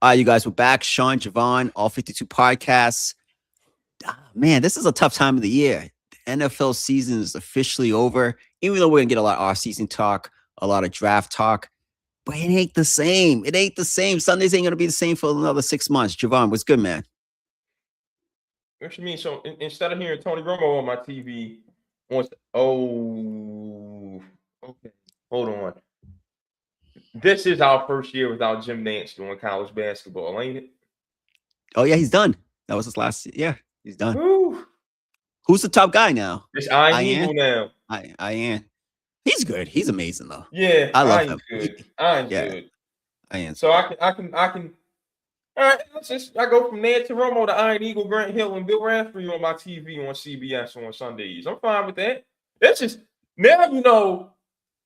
You guys, we're back. Sean, Javon, all 52 podcasts. Man, this is a tough time of the year. The NFL season is officially over. Even though we're gonna get a lot of off-season talk, a lot of draft talk, but it ain't the same. It ain't the same. Sundays ain't gonna be the same for another 6 months. Javon, what's good, man? What you mean? So instead of hearing Tony Romo on my TV, okay, hold on. This is our first year without Jim Nance doing college basketball, ain't it? Oh yeah, he's done. That was his last. Yeah, he's done. Woo. Who's the top guy now? It's Ian Eagle now. Ian. He's good. He's amazing though. Yeah, I love him. Good. Yeah, Good. Ian. So I can. All right, I go from Nance to Romo to Iron Eagle, Grant Hill, and Bill Raftery on my TV on CBS on Sundays. I'm fine with that. That's just now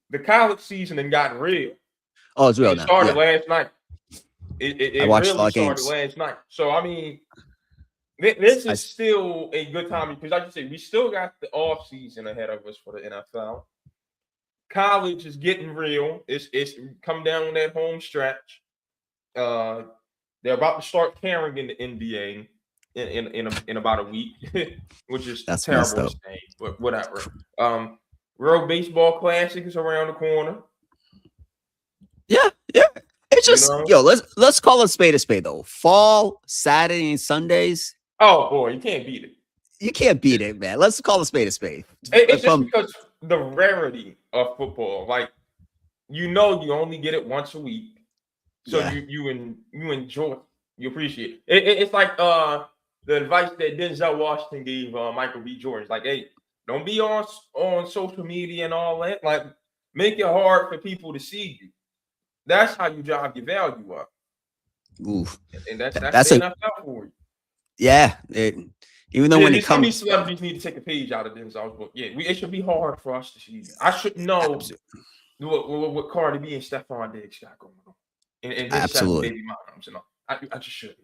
the college season and gotten real. Oh, it's real now. It started last night. It I watched really a lot of started games last night. So I mean, this is still a good time because, like you said, we still got the off season ahead of us for the NFL. College is getting real. It's come down on that home stretch. They're about to start carrying in the NBA in about a week, which is terrible to say, but whatever. World Baseball Classic is around the corner. Yeah. It's just let's call it spade a spade though. Fall, Saturday, and Sundays. Oh boy, you can't beat it. You can't beat it, man. Let's call a spade a spade. It's just because the rarity of football. Like you only get it once a week. So you enjoy it. You appreciate it. It's like the advice that Denzel Washington gave Michael B. Jordan. It's like, hey, don't be on social media and all that. Like, make it hard for people to see you. That's how you drive your value up. Oof. And that's the NFL for you. Yeah. Even though when it comes, these celebrities need to take a page out of Denzel's book. Yeah, it should be hard for us to see. I should know what Cardi B and Stephon Diggs got going on. And absolutely. Baby moms and all. I just should.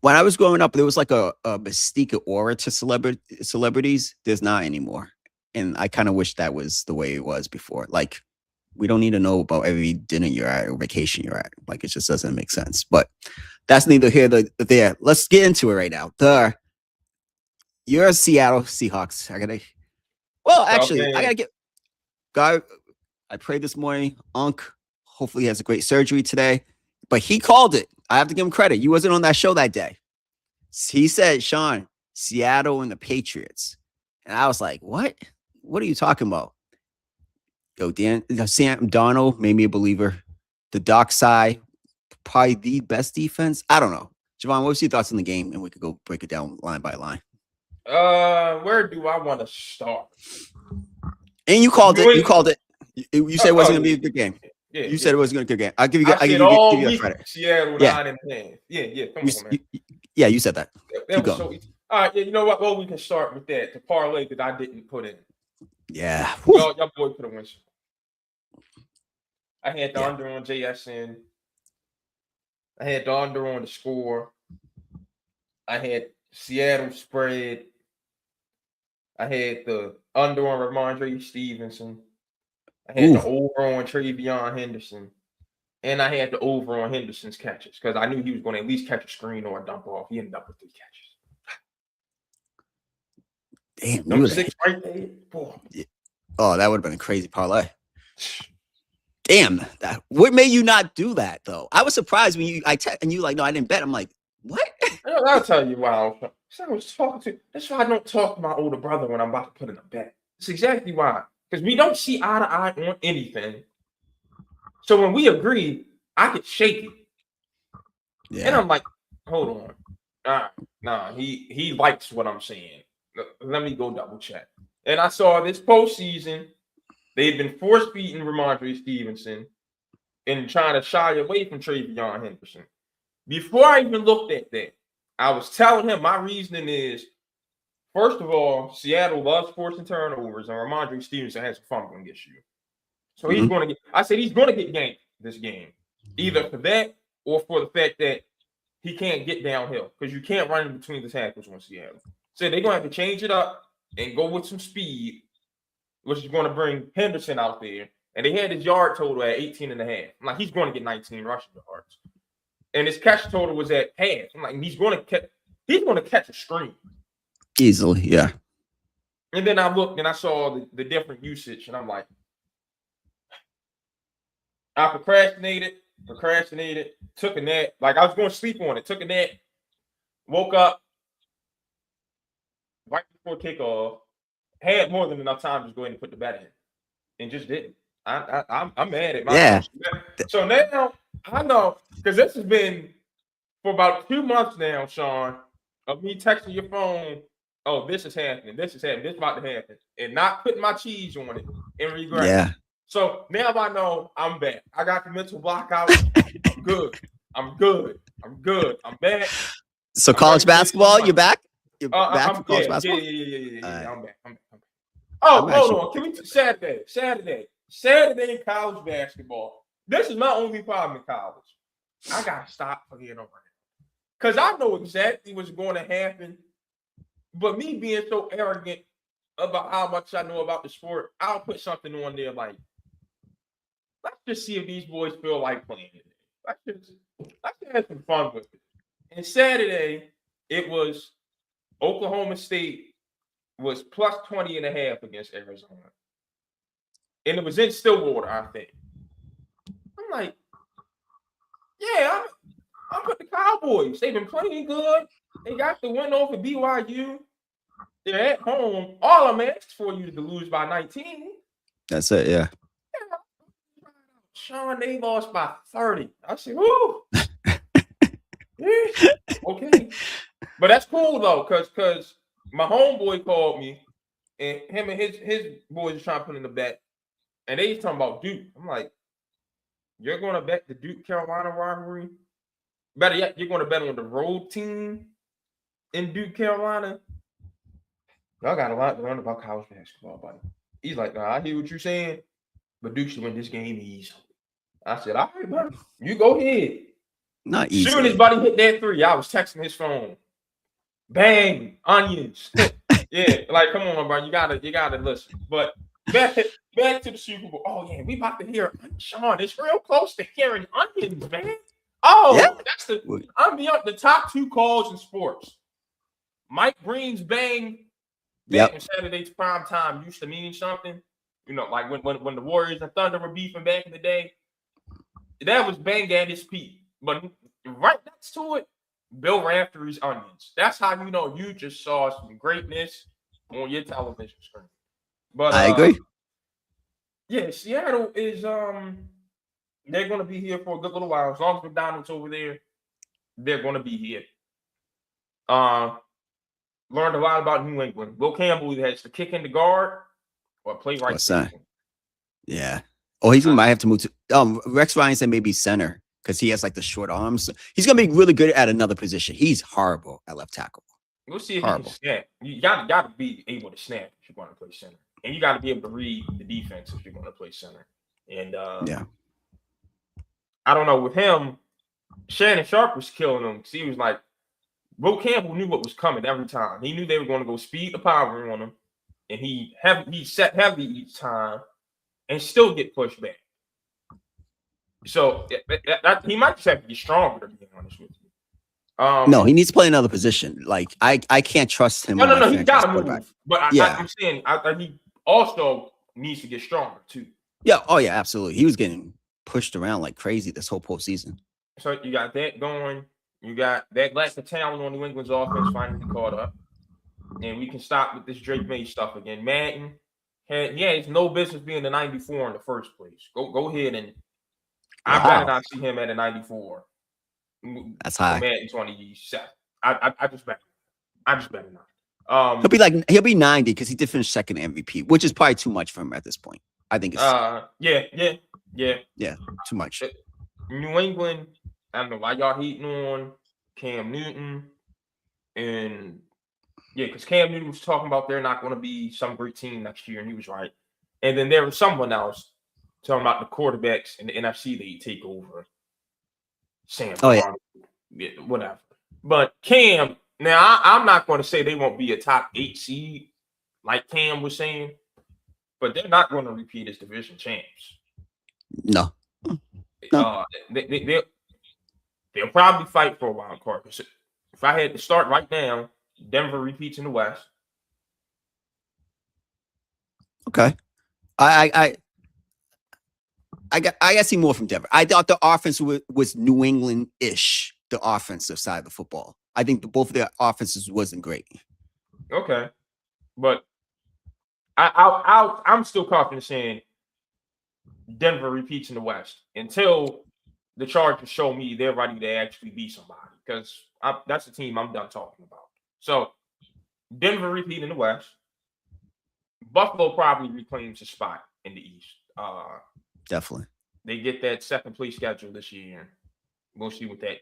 When I was growing up, there was like a mystique, aura to celebrities. There's not anymore, and I kind of wish that was the way it was before. Like, we don't need to know about every dinner you're at or vacation you're at. Like, it just doesn't make sense. But that's neither here nor there. Let's get into it right now. You're a Seattle Seahawks. I prayed this morning. Hopefully he has a great surgery today, but he called it. I have to give him credit. You wasn't on that show that day. He said, Sean, Seattle and the Patriots. And I was like, what? What are you talking about? Sam Darnold made me a believer. The dark side, probably the best defense. I don't know. Javon, what was your thoughts on the game? And we could go break it down line by line. Where do I want to start? And you called it. You called it. You said it wasn't going to be a good game. Yeah, you said it wasn't going to be a good game. I'll give you credit. Seattle 9 and 10. Yeah. Come on, man. You said that. That was so easy. All right, you know what? Well, we can start with that. The parlay that I didn't put in. Yeah. Y'all boy put a win. I had the under on JSN. I had the under on the score. I had Seattle spread. I had the under on Ramondre Stevenson. I had the over on Travion Henderson. And I had the over on Henderson's catches because I knew he was going to at least catch a screen or a dump off. He ended up with 3 catches. Damn, Number 6 right there. Boy. Oh, that would have been a crazy parlay. Damn, what made you not do that though? I was surprised when you like, no, I didn't bet. I'm like, what? I'll tell you why. I was talking to. That's why I don't talk to my older brother when I'm about to put in a bet. That's exactly why. Because we don't see eye to eye on anything. So when we agree, I get shaky. Yeah. And I'm like, hold on. Nah, he likes what I'm saying. Let me go double check. And I saw this postseason, they've been force-feeding Ramondre Stevenson and trying to shy away from Travion Henderson. Before I even looked at that, I was telling him my reasoning is, first of all, Seattle loves forcing turnovers, and Ramondre Stevenson has a fumbling issue. So he's going to get. I said he's going to get ganked this game, either for that or for the fact that he can't get downhill because you can't run in between the tackles on Seattle. So they're going to have to change it up and go with some speed, which is going to bring Henderson out there. And they had his yard total at 18.5. I'm like, he's going to get 19 rushing yards. and his catch total was at half. I'm like, he's going to catch a screen easily. Yeah. And then I looked and I saw the different usage, and I'm like, I procrastinated, took a nap. Like I was going to sleep on it, took a nap, woke up right before kickoff, had more than enough time to just go ahead and put the bet in, and just didn't. I'm mad at myself. Yeah. So now I know, because this has been for about 2 months now, Sean, of me texting your phone. Oh, this is happening. This is about to happen, and not putting my cheese on it and regret. Yeah. So now I know I'm back. I got the mental block out. I'm good. I'm back. So college basketball, you're back? You're back for college basketball? Yeah. I'm back. Oh, hold on. Can we Saturday in college basketball. This is my only problem in college. I gotta stop forgetting over it. Because I know exactly what's going to happen. But me being so arrogant about how much I know about the sport, I'll put something on there like, let's just see if these boys feel like playing it. Let's have some fun with it. And Saturday, it was Oklahoma State was plus 20.5 against Arizona. And it was in Stillwater, I think. I'm like, yeah, I'm with the Cowboys. They've been playing good. They got the win over BYU. They're at home. All I'm asking for you to lose by 19. That's it, yeah. Sean, they lost by 30. I said, whoo. Yeah, okay. But that's cool though, because my homeboy called me, and him and his boys are trying to put in the bet, and they talking about Duke. I'm like, you're going to bet the Duke Carolina rivalry? Better yet, you're going to bet on the road team in Duke Carolina? Y'all got a lot to learn about college basketball, buddy. He's like, I hear what you're saying, but Duke should win this game easily. I said, all right, buddy, you go ahead. Not easy. Soon as buddy hit that three, I was texting his phone. Bang, onions. Yeah, like come on, bro. You gotta listen. But back to the Super Bowl. Oh yeah, we about to hear Sean. It's real close to hearing onions, man. Oh, yeah. That's I'm beyond the top 2 calls in sports. Mike Breen's bang. Back in Saturday's prime time used to mean something. You know, like when the Warriors and Thunder were beefing back in the day. That was bang at its peak. But right next to it, Bill Raftery's onions. That's how you know you just saw some greatness on your television screen. But I agree. Yeah, Seattle is they're gonna be here for a good little while. As long as McDonald's over there, they're gonna be here. Learned a lot about New England. Will Campbell has to kick in the guard or play right center. Yeah. Oh, he might have to move to Rex Ryan said maybe center because he has like the short arms. He's gonna be really good at another position. He's horrible at left tackle. We'll see if he can snap. You gotta be able to snap if you're going to play center. And you gotta be able to read the defense if you're going to play center. And I don't know, with him, Shannon Sharp was killing him because he was like, Will Campbell knew what was coming every time. He knew they were going to go speed the power on him, and he set heavy each time and still get pushed back. So he might just have to be stronger, to be honest with you. No, he needs to play another position. Like I can't trust him. No, he got to move. But I'm saying he also needs to get stronger too. Yeah. Oh yeah, absolutely. He was getting pushed around like crazy this whole postseason. So you got that going. You got that lack of talent on New England's offense finally caught up, and we can stop with this Drake May stuff again. Madden it's no business being the 94 in the first place. Go ahead and I better not see him at a 94. That's high. Madden 27. I just better not. He'll be 90 because he did finish second MVP, which is probably too much for him at this point. I think it's yeah, too much. New England. I don't know why y'all hating on Cam Newton, and because Cam Newton was talking about they're not going to be some great team next year, and he was right. And then there was someone else talking about the quarterbacks in the NFC they take over. Sam, whatever. But Cam, now I'm not going to say they won't be a top 8 seed, like Cam was saying, but they're not going to repeat as division champs. No. they'll probably fight for a wild card. If I had to start right now, Denver repeats in the West. Okay. I got to see more from Denver. I thought the offense was New England-ish, the offensive side of the football. I think both of their offenses wasn't great. Okay, but I'm still confident saying Denver repeats in the West until the Chargers show me they're ready to actually be somebody, because that's the team I'm done talking about. So Denver repeat in the West. Buffalo probably reclaims a spot in the East. Definitely. They get that second place schedule this year. We'll see what that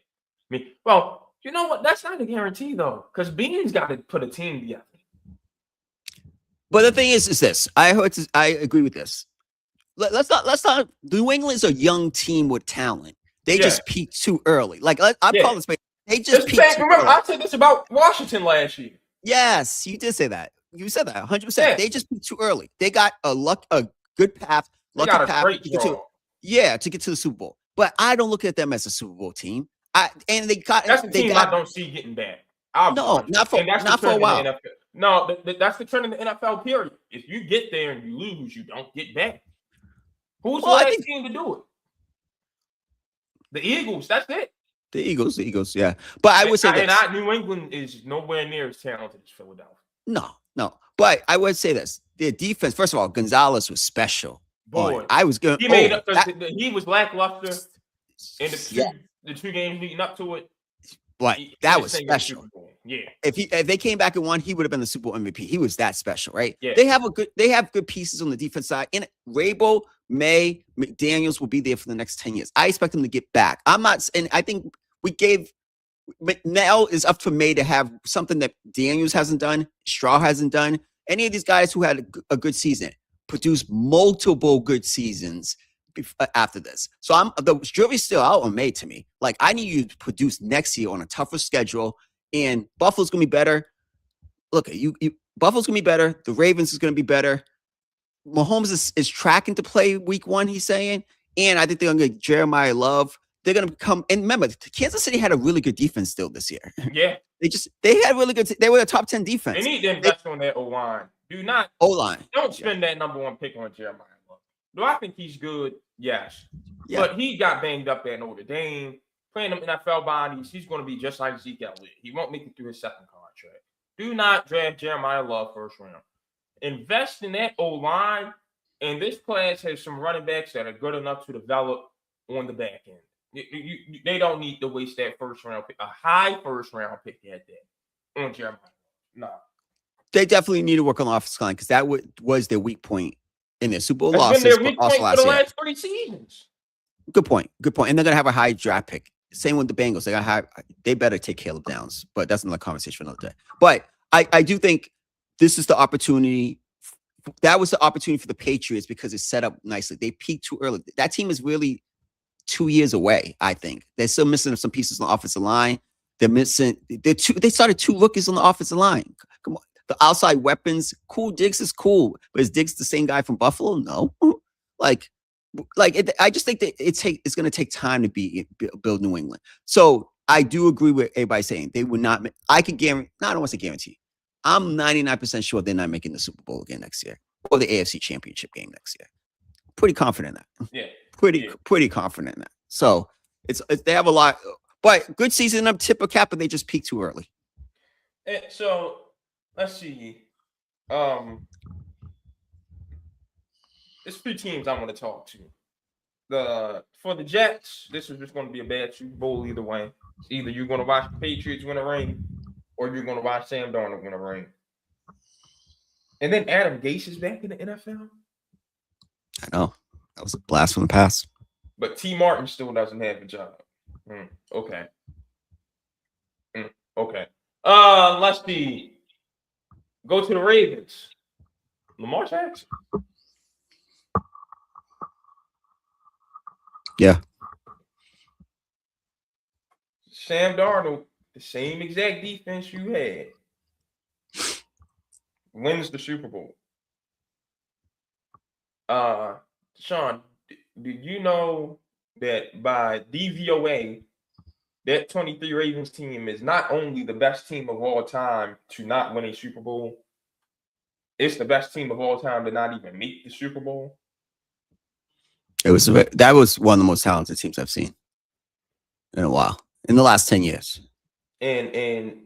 means. Well, you know what? That's not a guarantee though, because Bean's got to put a team together. But the thing is this. I agree with this. Let's not. New England's a young team with talent. They just peaked too early. Like I'm calling this. They just peaked too remember, early. I said this about Washington last year. Yes, you did say that. You said that 100%. They just peaked too early. They got a good path, lucky path to get to the Super Bowl. But I don't look at them as a Super Bowl team. That's the team I don't see getting back. Not for a while. No, that's the trend in the NFL. Period. If you get there and you lose, you don't get back. Who's the last team to do it? The Eagles. That's it. The Eagles, yeah. But I would say that New England is nowhere near as talented as Philadelphia. No. But I would say this: their defense. First of all, Gonzalez was special. Boy, I was good. He made up because he was lackluster in the two games leading up to it. But that was special. Yeah. If they came back and won, he would have been the Super Bowl MVP. He was that special, right? Yeah. They have good pieces on the defense side. And Rabel, May, McDaniels will be there for the next 10 years. I expect them to get back. And I think now is up for May to have something that Daniels hasn't done, Straw hasn't done. Any of these guys who had a good season produce multiple good seasons after this. So the jury's still out on May to me. Like, I need you to produce next year on a tougher schedule, and Buffalo's gonna be better. Look, Buffalo's gonna be better. The Ravens is gonna be better. Mahomes is tracking to play week 1, he's saying, and I think they're gonna get Jeremiah Love. They're gonna come, and remember, Kansas City had a really good defense still this year. Yeah, they had really good. They were a top 10 defense. They need to invest on their O-line. Don't spend that number 1 pick on Jeremiah Love. Do I think he's good? Yes. Yeah. But he got banged up at Notre Dame. Playing them NFL bodies, he's going to be just like Zeke Elliott. He won't make it through his second contract. Do not draft Jeremiah Love first round. Invest in that O-line, and this class has some running backs that are good enough to develop on the back end. They don't need to waste that first round pick, a high first round pick at that on Jeremiah. No. They definitely need to work on the offensive line because that was their weak point in their Super Bowl losses. Been their weak point for the last 3 seasons. Good point. And they're gonna have a high draft pick. Same with the Bengals. They better take Caleb Downs, but that's another conversation for another day. But I do think this is the opportunity. That was the opportunity for the Patriots because it's set up nicely. They peaked too early. That team is really 2 years away. I think they're still missing some pieces on the offensive line. They started 2 rookies on the offensive line. Come on, the outside weapons. Cool. Diggs is cool, but is Diggs the same guy from Buffalo? No. I just think that it's going to take time to build New England. So I do agree with everybody saying they would not. I could guarantee. No, I don't want to say guarantee. I'm 99% sure they're not making the Super Bowl again next year or the AFC Championship game next year. Pretty confident in that. Yeah. Pretty confident in that. So they have a lot, but good season up tip of cap, but they just peaked too early. So let's see. There's 3 teams I want to talk to. For the Jets, this is just going to be a bad Super Bowl either way. It's either you're going to watch the Patriots win a ring, or you're going to watch Sam Darnold win a ring. And then Adam Gase is back in the NFL. I know. That was a blast from the past. But T. Martin still doesn't have a job. Okay. Okay. Let's see. Go to the Ravens. Lamar Jackson. Yeah. Sam Darnold, the same exact defense you had, wins the Super Bowl. Sean, do you know that by DVOA, that 23 Ravens team is not only the best team of all time to not win a Super Bowl, it's the best team of all time to not even make the Super Bowl. That was one of the most talented teams I've seen in a while, in the last 10 years. And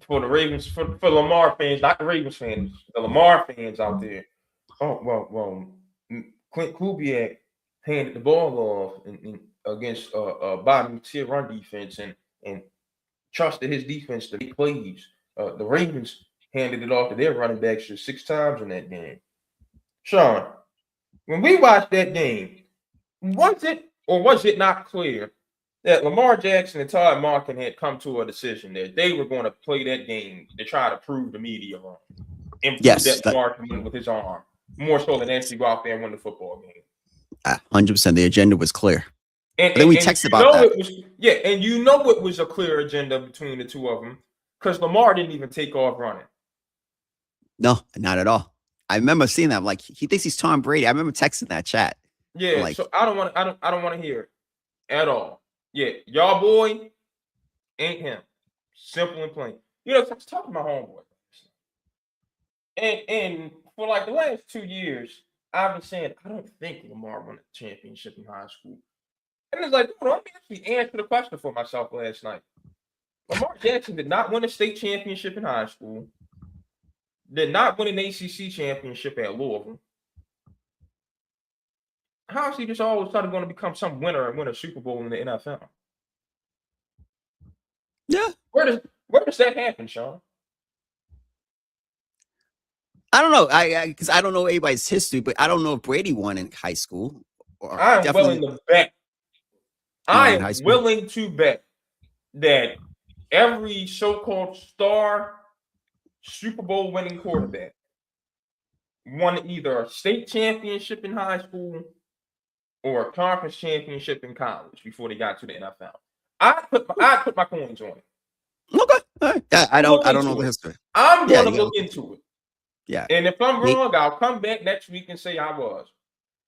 for the Ravens, for Lamar fans, not the Ravens fans, the Lamar fans out there. Oh well, Clint Kubiak handed the ball off against a bottom tier run defense and trusted his defense to make plays. The Ravens handed it off to their running backs just 6 times in that game. Sean, when we watched that game, was it not clear that Lamar Jackson and Todd Monken had come to a decision that they were going to play that game to try to prove the media wrong and prove that Lamar can win with his arm more so than actually go out there and win the football game? 100%. The agenda was clear. And then we texted about that. And it was a clear agenda between the two of them because Lamar didn't even take off running. No, not at all. I remember seeing that. I'm like, he thinks he's Tom Brady. I remember texting that chat. Yeah, like, so I don't want to hear it at all. Yeah, y'all boy ain't him. Simple and plain. I was talking to my homeboy. And for like the last 2 years, I've been saying, I don't think Lamar won a championship in high school. And it's like, let me actually answer the question for myself last night. Lamar Jackson did not win a state championship in high school. Did not win an ACC championship at Louisville. How is he just all of a sudden going to become some winner and win a Super Bowl in the NFL? Yeah. Where does that happen, Sean? I don't know. Because I don't know anybody's history, but I don't know if Brady won in high school. I'm willing to bet. I am willing to bet that every so-called star Super Bowl winning quarterback won either a state championship in high school or a conference championship in college before they got to the NFL. I put my coins on it. Okay. All right. I don't know the history. I'm going to look into it. Yeah. And if I'm wrong, I'll come back next week and say I was.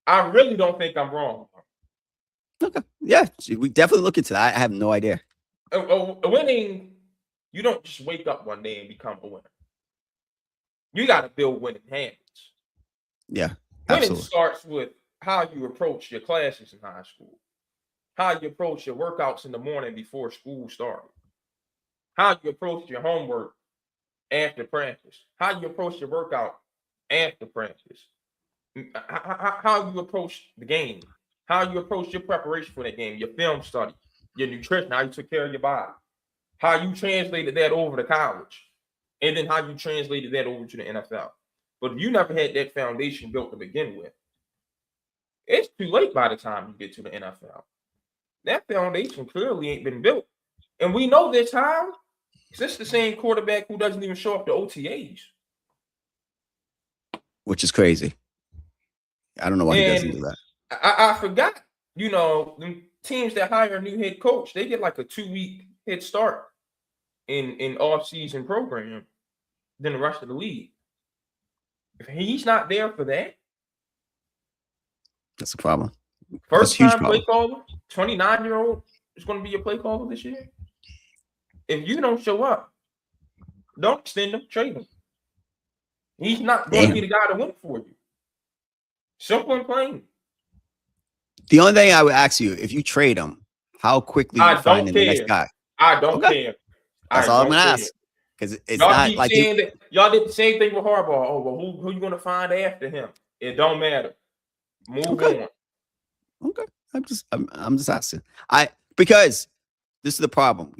I really don't think I'm wrong. Okay. Yeah. We definitely look into that. I have no idea. Winning, you don't just wake up one day and become a winner. You got to build winning habits. Yeah. Absolutely. Winning starts with how you approach your classes in high school, how you approach your workouts in the morning before school started, how you approach your homework after practice, how you approach your workout after practice, how you approach the game, how you approach your preparation for that game, your film study, your nutrition, how you took care of your body, how you translated that over to college, and then how you translated that over to the NFL. But if you never had that foundation built to begin with, it's too late by the time you get to the NFL. That foundation clearly ain't been built. And we know this how. It's the same quarterback who doesn't even show up to OTAs. Which is crazy. I don't know why he doesn't do that. I forgot, the teams that hire a new head coach, they get like a 2-week head start in off-season program than the rest of the league. If he's not there for that, that's a problem. First time play caller, 29-year-old is going to be your play caller this year. If you don't show up, don't extend him, trade him. He's not going to be the guy to win for you. Simple and plain. The only thing I would ask you, if you trade him, how quickly you find the next guy? I don't care. That's all I'm going to ask. Because it's not like y'all did the same thing with Harbaugh. Oh, well, who you going to find after him? It don't matter. Move on. Okay. I'm just asking. Because this is the problem.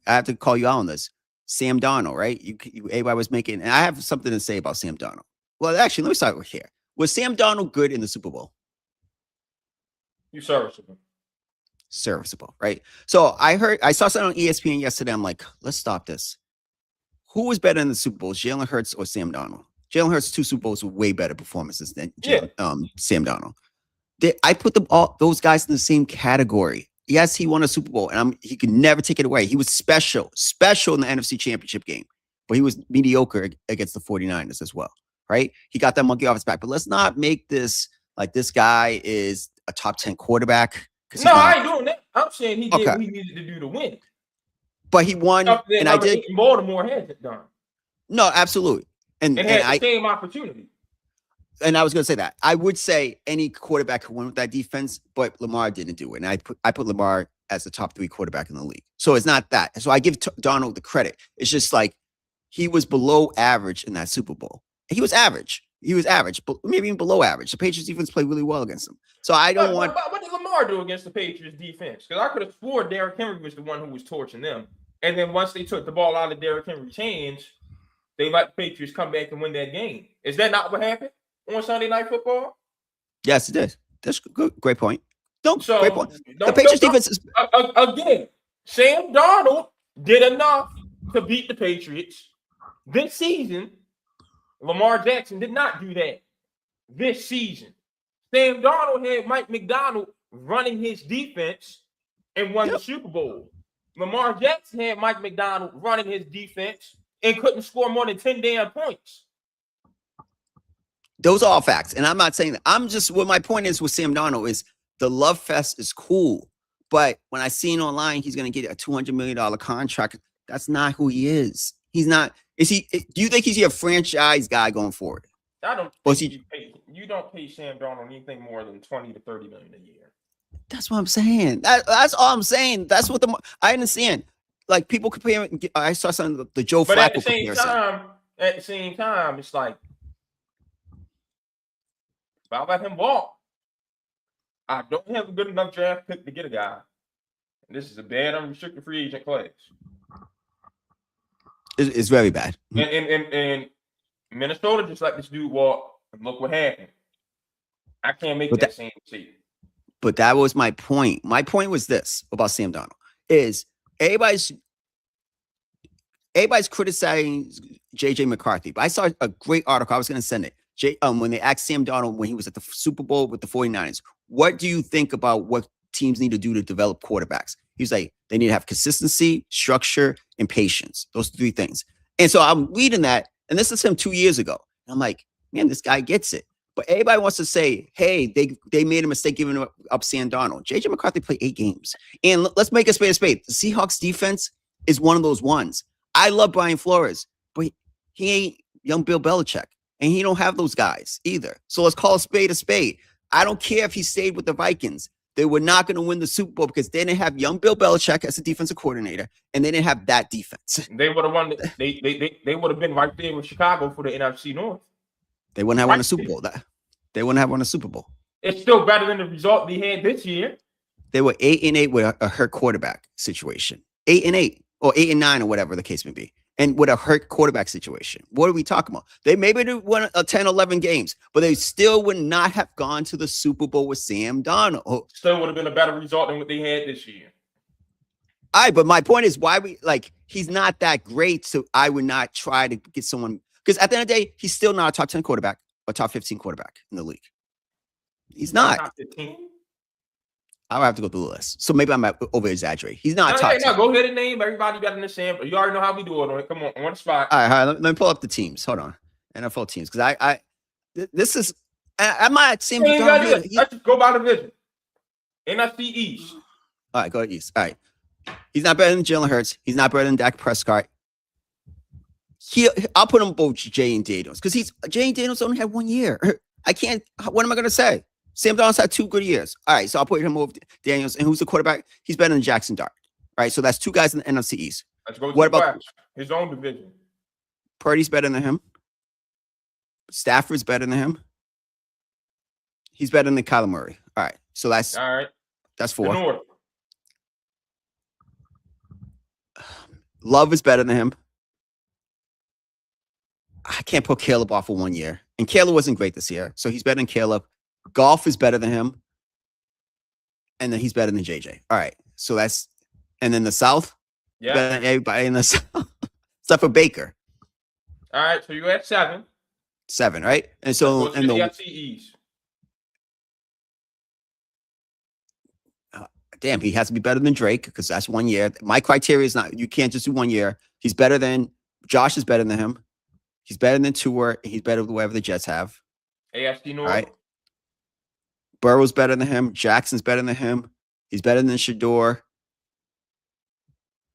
I have to call you out on this. Sam Darnold, right? Everybody was making, and I have something to say about Sam Darnold. Well, actually, let me start with here. Was Sam Darnold good in the Super Bowl? You serviceable. Serviceable, right? So I saw something on ESPN yesterday. I'm like, let's stop this. Who was better in the Super Bowl, Jalen Hurts or Sam Darnold? Jalen Hurts' 2 Super Bowls were way better performances than Sam Darnold. I put those guys in the same category. Yes, he won a Super Bowl, and he could never take it away. He was special in the NFC Championship game, but he was mediocre against the 49ers as well, right? He got that monkey off his back. But let's not make this like this guy is a top 10 quarterback. No, I ain't doing that. I'm saying he did Okay. what he needed to do to win. But he won, Something that and I number did. 8 in Baltimore hasn't done. No, absolutely. And had I the same opportunity. And I was going to say that. I would say any quarterback could win with that defense, but Lamar didn't do it. And I put Lamar as the top 3 quarterback in the league. So it's not that. So I give Donald the credit. It's just like he was below average in that Super Bowl. He was average. But maybe even below average. The Patriots defense played really well against him. So I don't want. What did Lamar do against the Patriots defense? Because I could have swore Derrick Henry was the one who was torching them. And then once they took the ball out of Derrick Henry's hands, they let the Patriots come back and win that game. Is that not what happened on Sunday Night Football? Yes, it did. That's good. Great point. So, great point. The Patriots defense is again. Sam Darnold did enough to beat the Patriots this season. Lamar Jackson did not do that this season. Sam Darnold had Mike McDonald running his defense and won the Super Bowl. Lamar Jackson had Mike McDonald running his defense and couldn't score more than 10 damn points. Those are all facts. And I'm not saying that. I'm just, what my point is with Sam Darnold is the love fest is cool. But when I seen online, he's going to get a $200 million contract. That's not who he is. He's not. Is he? Do you think he's a franchise guy going forward? I don't. You don't pay Sam Darnold anything more than $20 to $30 million a year. That's what I'm saying. That's all I'm saying. That's what I understand. Like people compare. I saw something the Joe Flacco at the same time, it's like if I let him walk, I don't have a good enough draft pick to get a guy. And this is a bad unrestricted free agent class. It's very bad. And Minnesota just let this dude walk, and look what happened. I can't make that same mistake. But that was my point. My point was this about Sam Darnold is everybody's criticizing JJ McCarthy. But I saw a great article. I was going to send it. When they asked Sam Darnold when he was at the Super Bowl with the 49ers, what do you think about what teams need to do to develop quarterbacks? He was like, they need to have consistency, structure, and patience. Those 3 things. And so I'm reading that, and this is him 2 years ago. And I'm like, man, this guy gets it. But everybody wants to say, hey, they made a mistake giving up Sam Darnold. JJ McCarthy played 8 games. And let's make a spade a spade. The Seahawks defense is one of those ones. I love Brian Flores, but he ain't young Bill Belichick. And he don't have those guys either. So let's call a spade a spade. I don't care if he stayed with the Vikings. They were not going to win the Super Bowl because they didn't have young Bill Belichick as a defensive coordinator, and they didn't have that defense. They would have won. They would have been right there with Chicago for the NFC North. They wouldn't have won a Super Bowl. They wouldn't have won a Super Bowl. It's still better than the result they had this year. They were 8-8 with a hurt quarterback situation. 8-8 or 8-9 or whatever the case may be. And with a hurt quarterback situation. What are we talking about? They maybe won 10, 11 games, but they still would not have gone to the Super Bowl with Sam Darnold. Still would have been a better result than what they had this year. All right, but my point is he's not that great, so I would not try to get someone, because at the end of the day, he's still not a top 10 quarterback or top 15 quarterback in the league. He's not. Top 15? I'll have to go through the list. So maybe I'm over exaggerating. He's not top 10. No, go ahead and name everybody got in the sample. You already know how we do it on it. Come on the spot. All right. Let me pull up the teams. Hold on. NFL teams. Because this is, I'm not seeing. Let's just go by division. NFC East. All right, go East. All right. He's not better than Jalen Hurts. He's not better than Dak Prescott. I'll put him both Jay and Daniels. Because Jay and Daniels only had 1 year. I can't, what am I going to say? Sam Darnold's had 2 good years. All right, so I'll put him over Daniels. And who's the quarterback? He's better than Jackson Dart. All right, so that's 2 guys in the NFC East. Let's go. What about his own division? Purdy's better than him. Stafford's better than him. He's better than Kyler Murray. All right, so that's 4. The North. Love is better than him. I can't put Caleb off for 1 year. And Caleb wasn't great this year, so he's better than Caleb. Golf is better than him. And then he's better than JJ. All right. So that's, and then the South, better than everybody in the South, except for Baker. All right. So you're at 7. 7, right? And so, and the NFC East. Damn, he has to be better than Drake because that's 1 year. My criteria is not, you can't just do 1 year. He's better than, Josh is better than him. He's better than Tua. He's better than whatever the Jets have. AFC North. All right. Burrow's better than him. Jackson's better than him. He's better than Shador.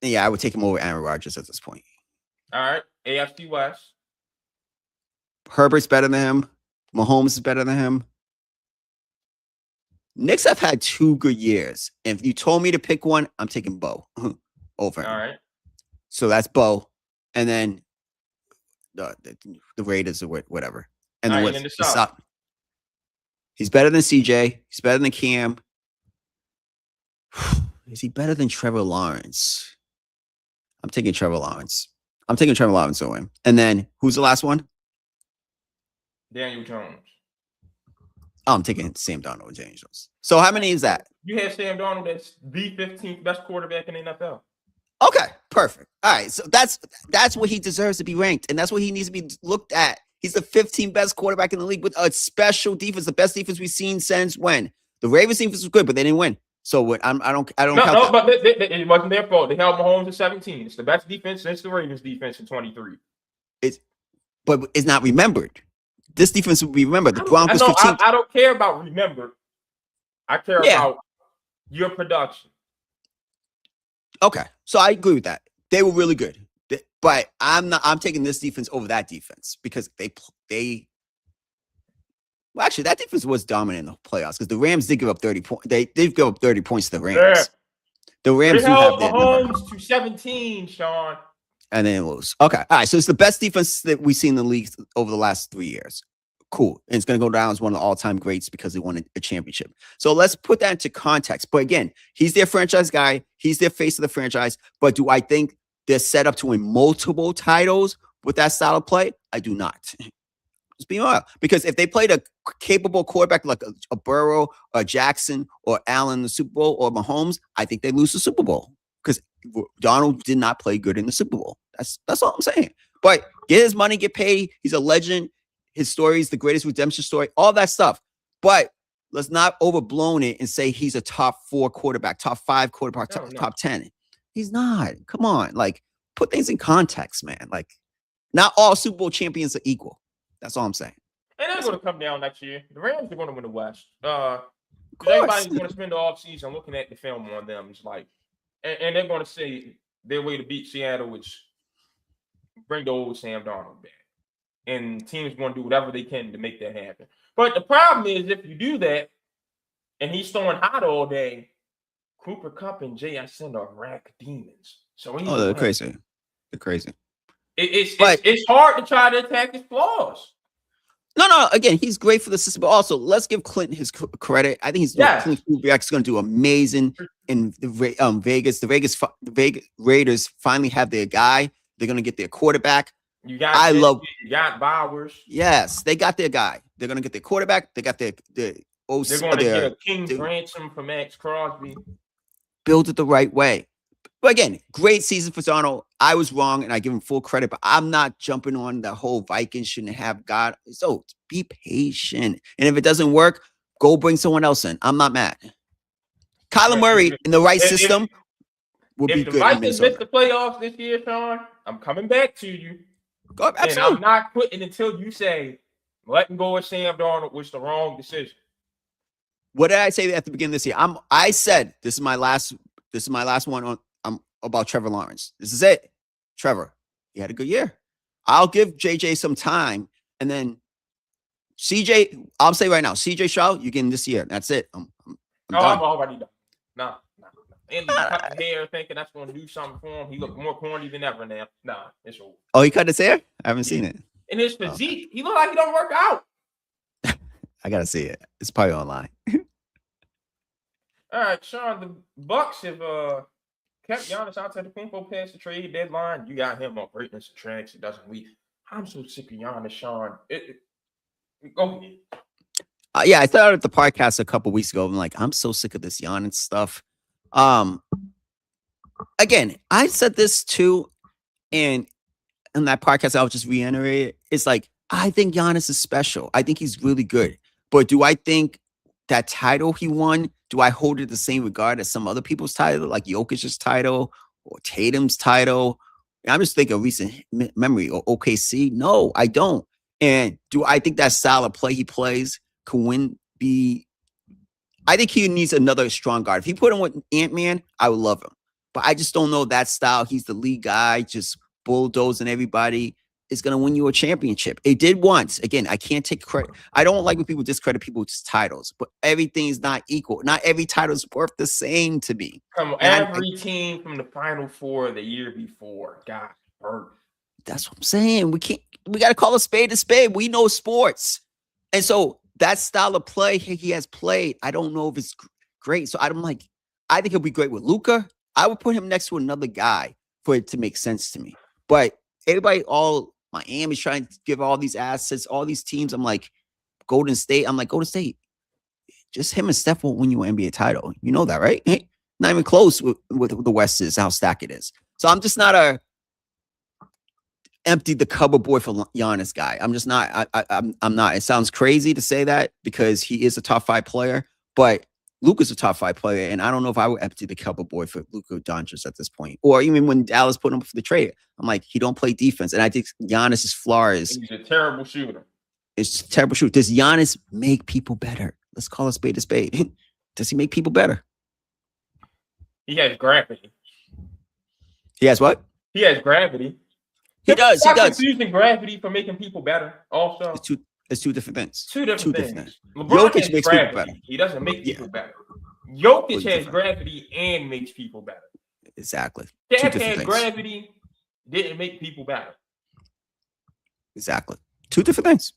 Yeah, I would take him over Aaron Rodgers at this point. All right. AFC West. Herbert's better than him. Mahomes is better than him. Knicks have had 2 good years. And if you told me to pick one, I'm taking Bo over him. All right. So that's Bo. And then the Raiders or whatever. And All then right, what's the South? He's better than CJ. He's better than Cam. Is he better than Trevor Lawrence? I'm taking Trevor Lawrence. I'm taking Trevor Lawrence over him. And then who's the last one? Daniel Jones. Oh, I'm taking Sam Darnold and James Jones. So how many is that? You have Sam Darnold that's the 15th best quarterback in the NFL. Okay, perfect. All right, so that's what he deserves to be ranked, and that's what he needs to be looked at. He's the 15th best quarterback in the league with a special defense, the best defense we've seen since when? The Ravens defense was good, but they didn't win. So what? I don't count that. But it wasn't their fault. They held Mahomes at 17. It's the best defense since the Ravens defense in 23. But it's not remembered. This defense will be remembered. The Broncos 15. I don't care about remembered. I care about your production. Okay, so I agree with that. They were really good, but I'm taking this defense over that defense because they. Well, actually, that defense was dominant in the playoffs because the Rams did give up 30 points. They did give up 30 points to the Rams. Yeah. The Rams do have that Mahomes to 17, Sean. And then lose. Okay, all right. So it's the best defense that we've seen in the league over the last 3 years. Cool. And it's going to go down as one of the all-time greats because they won a championship. So let's put that into context. But again, he's their franchise guy. He's their face of the franchise. But do I think they're set up to win multiple titles with that style of play? I do not. Just being honest. Because if they played a capable quarterback like a Burrow or Jackson or Allen in the Super Bowl or Mahomes, I think they lose the Super Bowl because Donald did not play good in the Super Bowl. That's all I'm saying. But get his money, get paid. He's a legend. His story is the greatest redemption story, all that stuff. But let's not overblown it and say he's a top 4 quarterback, top 5 quarterback, top 10. He's not. Come on. Like, put things in context, man. Like, not all Super Bowl champions are equal. That's all I'm saying. And they're going to come down next year. The Rams are going to win the West. Everybody's going to spend the offseason looking at the film on them. It's like, and they're going to say their way to beat Seattle, which bring the old Sam Darnold back. And teams going to do whatever they can to make that happen. But the problem is if you do that, and he's throwing hot all day, Cooper Kupp and JSN are rack demons. So they're crazy. They're crazy. It's hard to try to attack his flaws. No. Again, he's great for the system. But also, let's give Clinton his credit. I think Clinton is going to do amazing in the Vegas. The Vegas Raiders finally have their guy. They're going to get their quarterback. You got Bowers. Yes, they got their guy. They're going to get their quarterback. They got their OC. They're going to get a king's ransom for Max Crosby. Build it the right way. But again, great season for Darnold. I was wrong, and I give him full credit, but I'm not jumping on the whole Vikings shouldn't have God. So be patient. And if it doesn't work, go bring someone else in. I'm not mad. Kyler Murray in the right system would be good. If the Vikings miss the playoffs this year, Sean, I'm coming back to you. Go, and I'm not quitting until you say letting go of Sam Darnold was the wrong decision. What did I say at the beginning of this year? I said this is my last one on about Trevor Lawrence. This is it. Trevor, he had a good year. I'll give JJ some time. And then CJ, I'll say right now, CJ Stroud, you get him this year. That's it. I'm already done. No. And he cut his hair thinking that's going to do something for him. He looked more corny than ever now. Nah, it's over. Oh, he cut his hair? I haven't seen it. And his physique, he looked like he don't work out. I got to see it. It's probably online. All right, Sean, the Bucks have kept Giannis Antetokounmpo past the trade deadline. You got him on greatness and tracks. It doesn't leave. I'm so sick of Giannis, Sean. Go ahead. Yeah, I thought at the podcast a couple weeks ago. I'm like, I'm so sick of this Giannis stuff. Again, I said this too, and in that podcast, I'll just reiterate it. It's like, I think Giannis is special. I think he's really good. But do I think that title he won, do I hold it the same regard as some other people's title, like Jokic's title or Tatum's title? I'm just thinking of recent memory or OKC. No, I don't. And do I think that style of play he plays can be I think he needs another strong guard. If he put him with Ant-Man, I would love him. But I just don't know that style. He's the lead guy, just bulldozing everybody. Is going to win you a championship. It did once. Again, I can't take credit. I don't like when people discredit people's titles, but everything is not equal. Not every title is worth the same to me. From every team from the Final Four the year before got hurt. That's what I'm saying. We got to call a spade a spade. We know sports. And so that style of play he has played, I don't know if it's great. So I'm like, I think he'll be great with Luka. I would put him next to another guy for it to make sense to me. But everybody, all Miami's trying to give all these assets, all these teams. I'm like, Golden State. I'm like, Golden State. Just him and Steph won't win you an NBA title. You know that, right? Not even close with the West is how stacked it is. So I'm just not a empty the cupboard boy for Giannis guy. I'm just not. I'm not. It sounds crazy to say that because he is a top 5 player, but Luka's a top 5 player, and I don't know if I would empty the cupboard boy for Luka Doncic at this point. Or even when Dallas put him for the trade, I'm like, he don't play defense, and I think Giannis's flaw is he's a terrible shooter. It's a terrible shooter. Does Giannis make people better? Let's call a spade a spade. Does he make people better? He has gravity. He has what? He has gravity. He does. He does. Using gravity for making people better. Also, it's two different things. Two different things. LeBron Jokic makes people better. He doesn't make people better. Jokic has gravity and makes people better. Exactly. Steph has gravity, didn't make people better. Exactly. Two different things.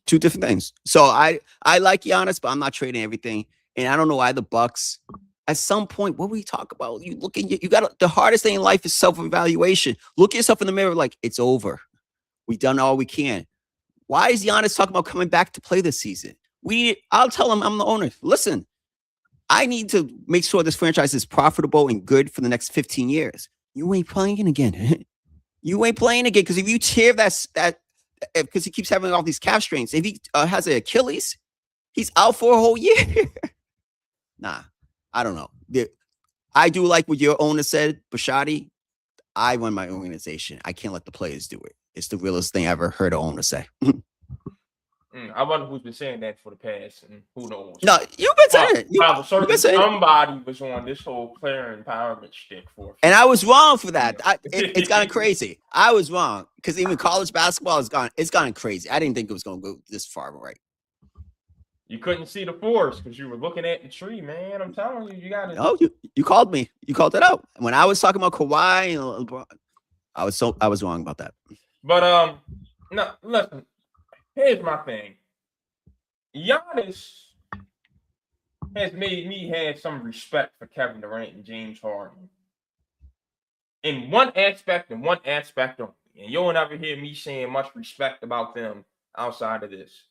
Two different things. So I like Giannis, but I'm not trading everything. And I don't know why the Bucks. At some point, what we talk about, you look at you got the hardest thing in life is self-evaluation. Look at yourself in the mirror, like it's over. We've done all we can. Why is Giannis talking about coming back to play this season? I'll tell him I'm the owner. Listen, I need to make sure this franchise is profitable and good for the next 15 years. You ain't playing again. You ain't playing again because if you tear that because he keeps having all these calf strains, if he has an Achilles, he's out for a whole year. Nah. I don't know. I do like what your owner said, Bashadi. I run my organization. I can't let the players do it. It's the realest thing I ever heard an owner say. I wonder who's been saying that for the past, and who knows. No, you've been saying it. Somebody was on this whole player empowerment shtick for. And I was wrong for that. It's gotten crazy. I was wrong because even college basketball has gone. It's gotten crazy. I didn't think it was going to go this far right. You couldn't see the forest because you were looking at the tree, man. I'm telling you, you got to. Oh, you called me. You called it out. When I was talking about Kawhi and LeBron, I was wrong about that. But no, listen. Here's my thing. Giannis has made me have some respect for Kevin Durant and James Harden. In one aspect only. And you'll never hear me saying much respect about them outside of this.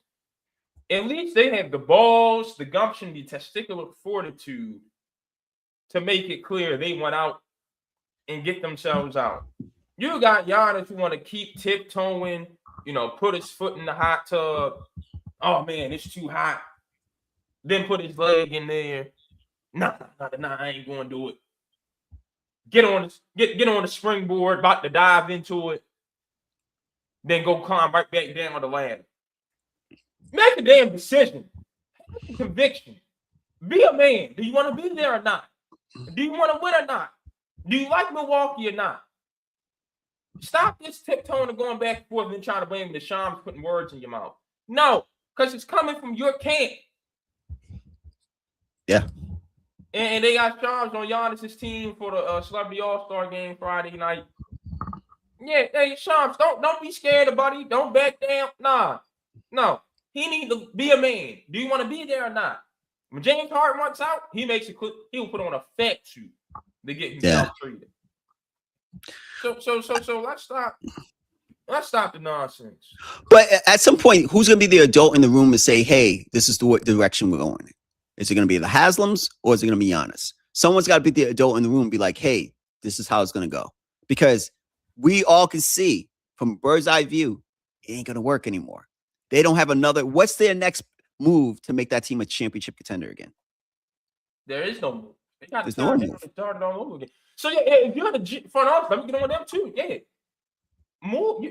At least they have the balls, the gumption, the testicular fortitude to make it clear they went out and get themselves out. You got Giannis who want to keep tiptoeing, put his foot in the hot tub. Oh, man, it's too hot. Then put his leg in there. Nah, I ain't going to do it. Get on the springboard, about to dive into it. Then go climb right back down on the ladder. Make a damn decision. Have conviction. Be a man. Do you want to be there or not? Do you want to win or not? Do you like Milwaukee or not? Stop this tiptoeing and going back and forth and trying to blame the Shams putting words in your mouth. No, because it's coming from your camp. Yeah. And they got Shams on Giannis' team for the Celebrity All-Star game Friday night. Yeah, hey, Shams, don't be scared, buddy. Don't back down. No. He need to be a man. Do you want to be there or not? When James Harden wants out, he makes it clear he'll put on a fat suit to get himself treated. So let's stop the nonsense. But at some point, who's going to be the adult in the room and say, "Hey, this is the direction we're going"? Is it going to be the Haslams or is it going to be Giannis? Someone's got to be the adult in the room and be like, "Hey, this is how it's going to go," because we all can see from a bird's eye view, it ain't going to work anymore. They don't have another. What's their next move to make that team a championship contender again? There is no move. There's no move. Started all over again. So yeah, if you're the front office, let me get on them too. Yeah, move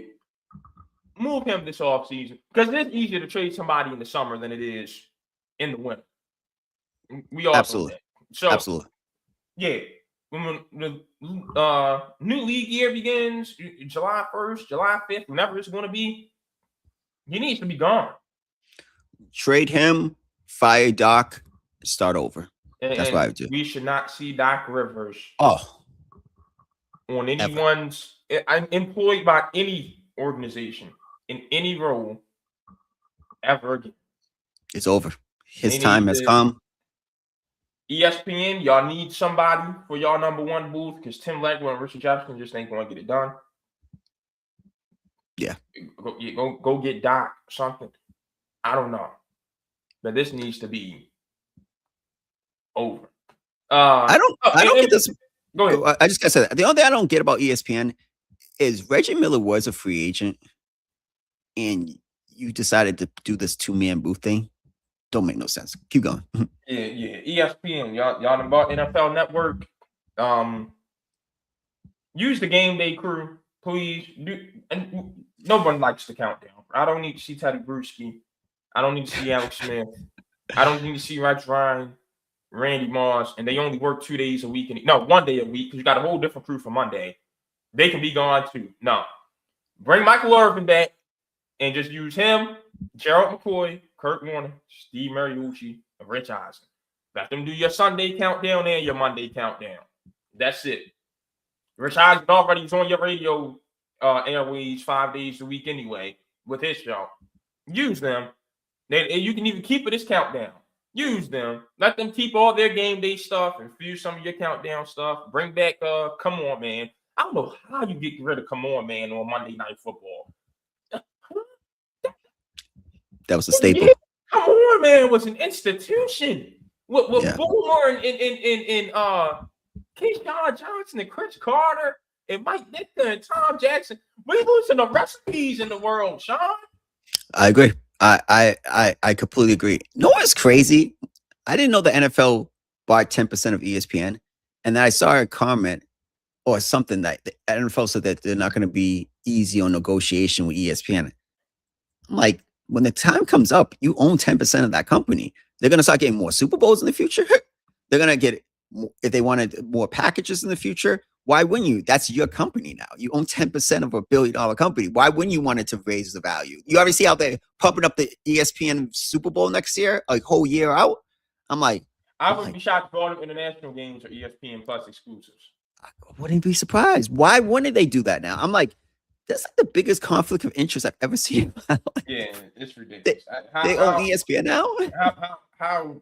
him this offseason because it's easier to trade somebody in the summer than it is in the winter. We all Absolutely. know that. So Absolutely. yeah, when the new league year begins, July 1st, July 5th, whenever it's going to be, he needs to be gone. Trade him, fire Doc, start over. That's what I And would do. we should not see Doc Rivers Oh, on ever. anyone's employed by any organization in any role ever again. It's over. His They time need has to, come. ESPN, y'all need somebody for y'all number one booth because Tim Legler and Richard Jefferson just ain't going to get it done. Yeah. Go get Doc or something. I don't know. But this needs to be over. I don't get this. Go ahead. I just gotta say that. The only thing I don't get about ESPN is Reggie Miller was a free agent and you decided to do this 2-man booth thing. Don't make no sense. Keep going. Yeah. ESPN, y'all done bought NFL Network. Use the game day crew, please. And no one likes the countdown. I don't need to see Teddy Bruschi. I don't need to see Alex Smith. I don't need to see Rex Ryan, Randy Moss, and they only work 2 days a week. No, 1 day a week because you got a whole different crew for Monday. They can be gone too. No. Bring Michael Irvin back and just use him, Gerald McCoy, Kurt Warner, Steve Mariucci, and Rich Eisen. Let them do your Sunday countdown and your Monday countdown. That's it. Rich Eisen already is on your radio airways 5 days a week anyway with his show. Use them. You can even keep it as countdown. Use them. Let them keep all their game day stuff and fuse some of your countdown stuff. Bring back Come On Man. I don't know how you get rid of Come On Man on Monday Night Football. That was a staple. Yeah, Come On Man was an institution. With Boomer and Keyshawn Johnson and Chris Carter and Mike Ditka and Tom Jackson. We losing the recipes in the world, Sean. I agree. I completely agree. No, what's crazy? I didn't know the NFL bought 10% of ESPN, and then I saw a comment or something that the NFL said that they're not going to be easy on negotiation with ESPN. I'm like, when the time comes up, you own 10% of that company. They're going to start getting more Super Bowls in the future. They're going to get, if they wanted more packages in the future, why wouldn't you? That's your company now. You own 10% of $1 billion company. Why wouldn't you want it to raise the value? You already see how they're pumping up the ESPN Super Bowl next year, a whole year out. I'm like, I wouldn't be shocked if all them international games are ESPN Plus exclusives. I wouldn't be surprised. Why wouldn't they do that now? I'm like, that's like the biggest conflict of interest I've ever seen in my life. Yeah, it's ridiculous. They own ESPN now? How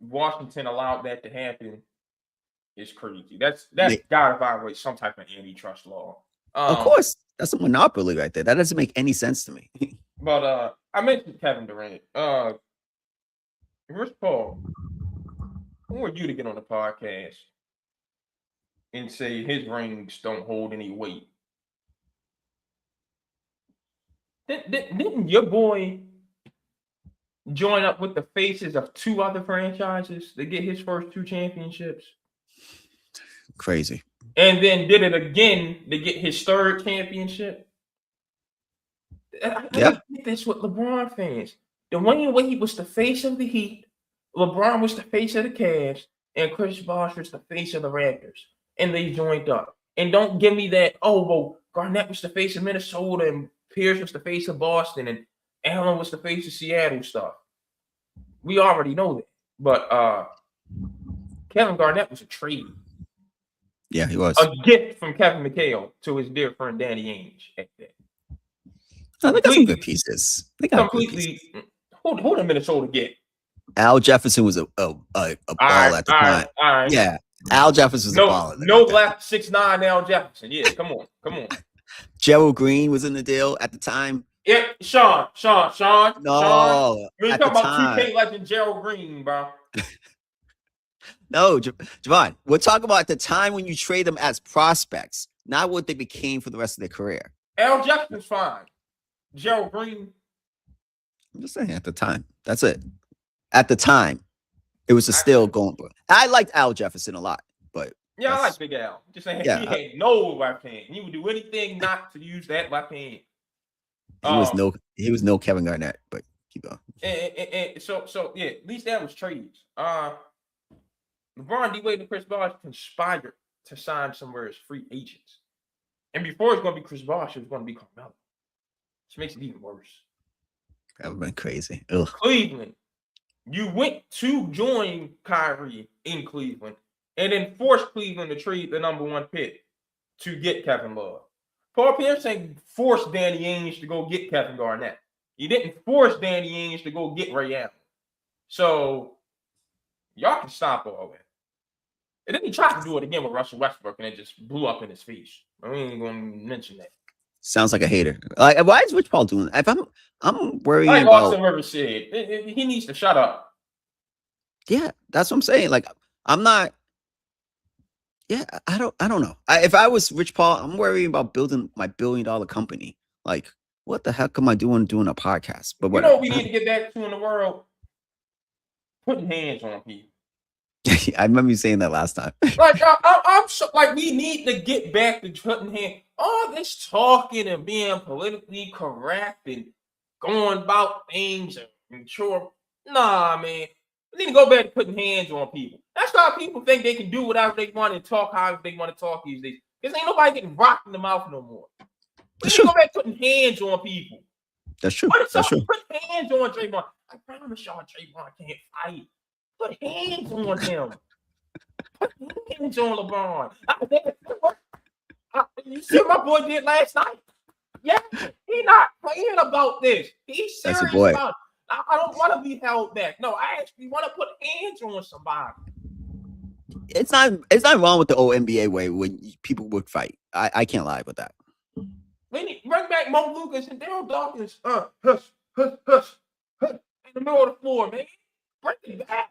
Washington allowed that to happen is crazy. That's gotta violate some type of antitrust law. Of course. That's a monopoly right there. That doesn't make any sense to me. But I mentioned Kevin Durant. Rich Paul, I want you to get on the podcast and say his rings don't hold any weight. Didn't your boy join up with the faces of 2 other franchises to get his first 2 championships? Crazy. And then did it again to get his 3rd championship? I think that's what LeBron fans. Dwayne Wade was the face of the Heat, LeBron was the face of the Cavs, and Chris Bosh was the face of the Raptors. And they joined up. And don't give me that, Garnett was the face of Minnesota and Pierce was the face of Boston and Allen was the face of Seattle stuff. We already know that. But Kevin Garnett was a trade. Yeah, he was. A gift from Kevin McHale to his dear friend Danny Ainge. No, they got some good pieces. They got completely. Who did Minnesota get? Al Jefferson was a ball at the time. All right. Yeah, Al Jefferson was a ball. No black 6'9" Al Jefferson. Yeah, come on. Gerald Green was in the deal at the time. Yeah, Sean. No, Sean. We at talking the about time. 2K legend Gerald Green, bro. No, Javon, we're talking about at the time when you trade them as prospects, not what they became for the rest of their career. Al Jefferson's fine. Gerald Green. I'm just saying at the time. That's it. At the time, it was still going. I liked Al Jefferson a lot, but yeah, I like Big Al. Just saying, he had no left hand. He would do anything not to use that left hand. He was no Kevin Garnett, but keep going. And so yeah, at least that was trades. LeBron, D-Wade, and Chris Bosh conspired to sign somewhere as free agents. And before it's going to be Chris Bosh, it was going to be Carmelo. Which makes it even worse. That would have been crazy. Ugh. Cleveland. You went to join Kyrie in Cleveland and then forced Cleveland to trade the number 1 pick to get Kevin Love. Paul Pierce ain't forced Danny Ainge to go get Kevin Garnett. You didn't force Danny Ainge to go get Ray Allen. So y'all can stop all that. And then he tried to do it again with Russell Westbrook, and it just blew up in his face. I ain't gonna mention that. Sounds like a hater. Like, why is Rich Paul doing that? If I'm worried like about. Austin Rivers said, he needs to shut up. Yeah, that's what I'm saying. Like, I'm not. Yeah, I don't know. If I was Rich Paul, I'm worrying about building my $1 billion company. Like, what the heck am I doing a podcast? But you know what we need to get back to in the world? Putting hands on people. I remember you saying that last time. Like, I'm so, like, we need to get back to putting hands. All this talking and being politically correct and going about things and sure. Nah, man. We need to go back to putting hands on people. That's why people think they can do whatever they want and talk however they want to talk these days. Because ain't nobody getting rocked in the mouth no more. We need to go back to putting hands on people. That's true. That's true. Put hands on Draymond. I promise y'all Draymond can't fight. Put hands on him. Put hands on LeBron. You see what my boy did last night? Yeah, he's not playing about this. He's serious about it. I don't want to be held back. No, I actually want to put hands on somebody. It's not wrong with the old NBA way when people would fight. I can't lie with that. We need bring back Mo Lucas and Daryl Dawkins. Hush, in the middle of the floor, man. Bring it back.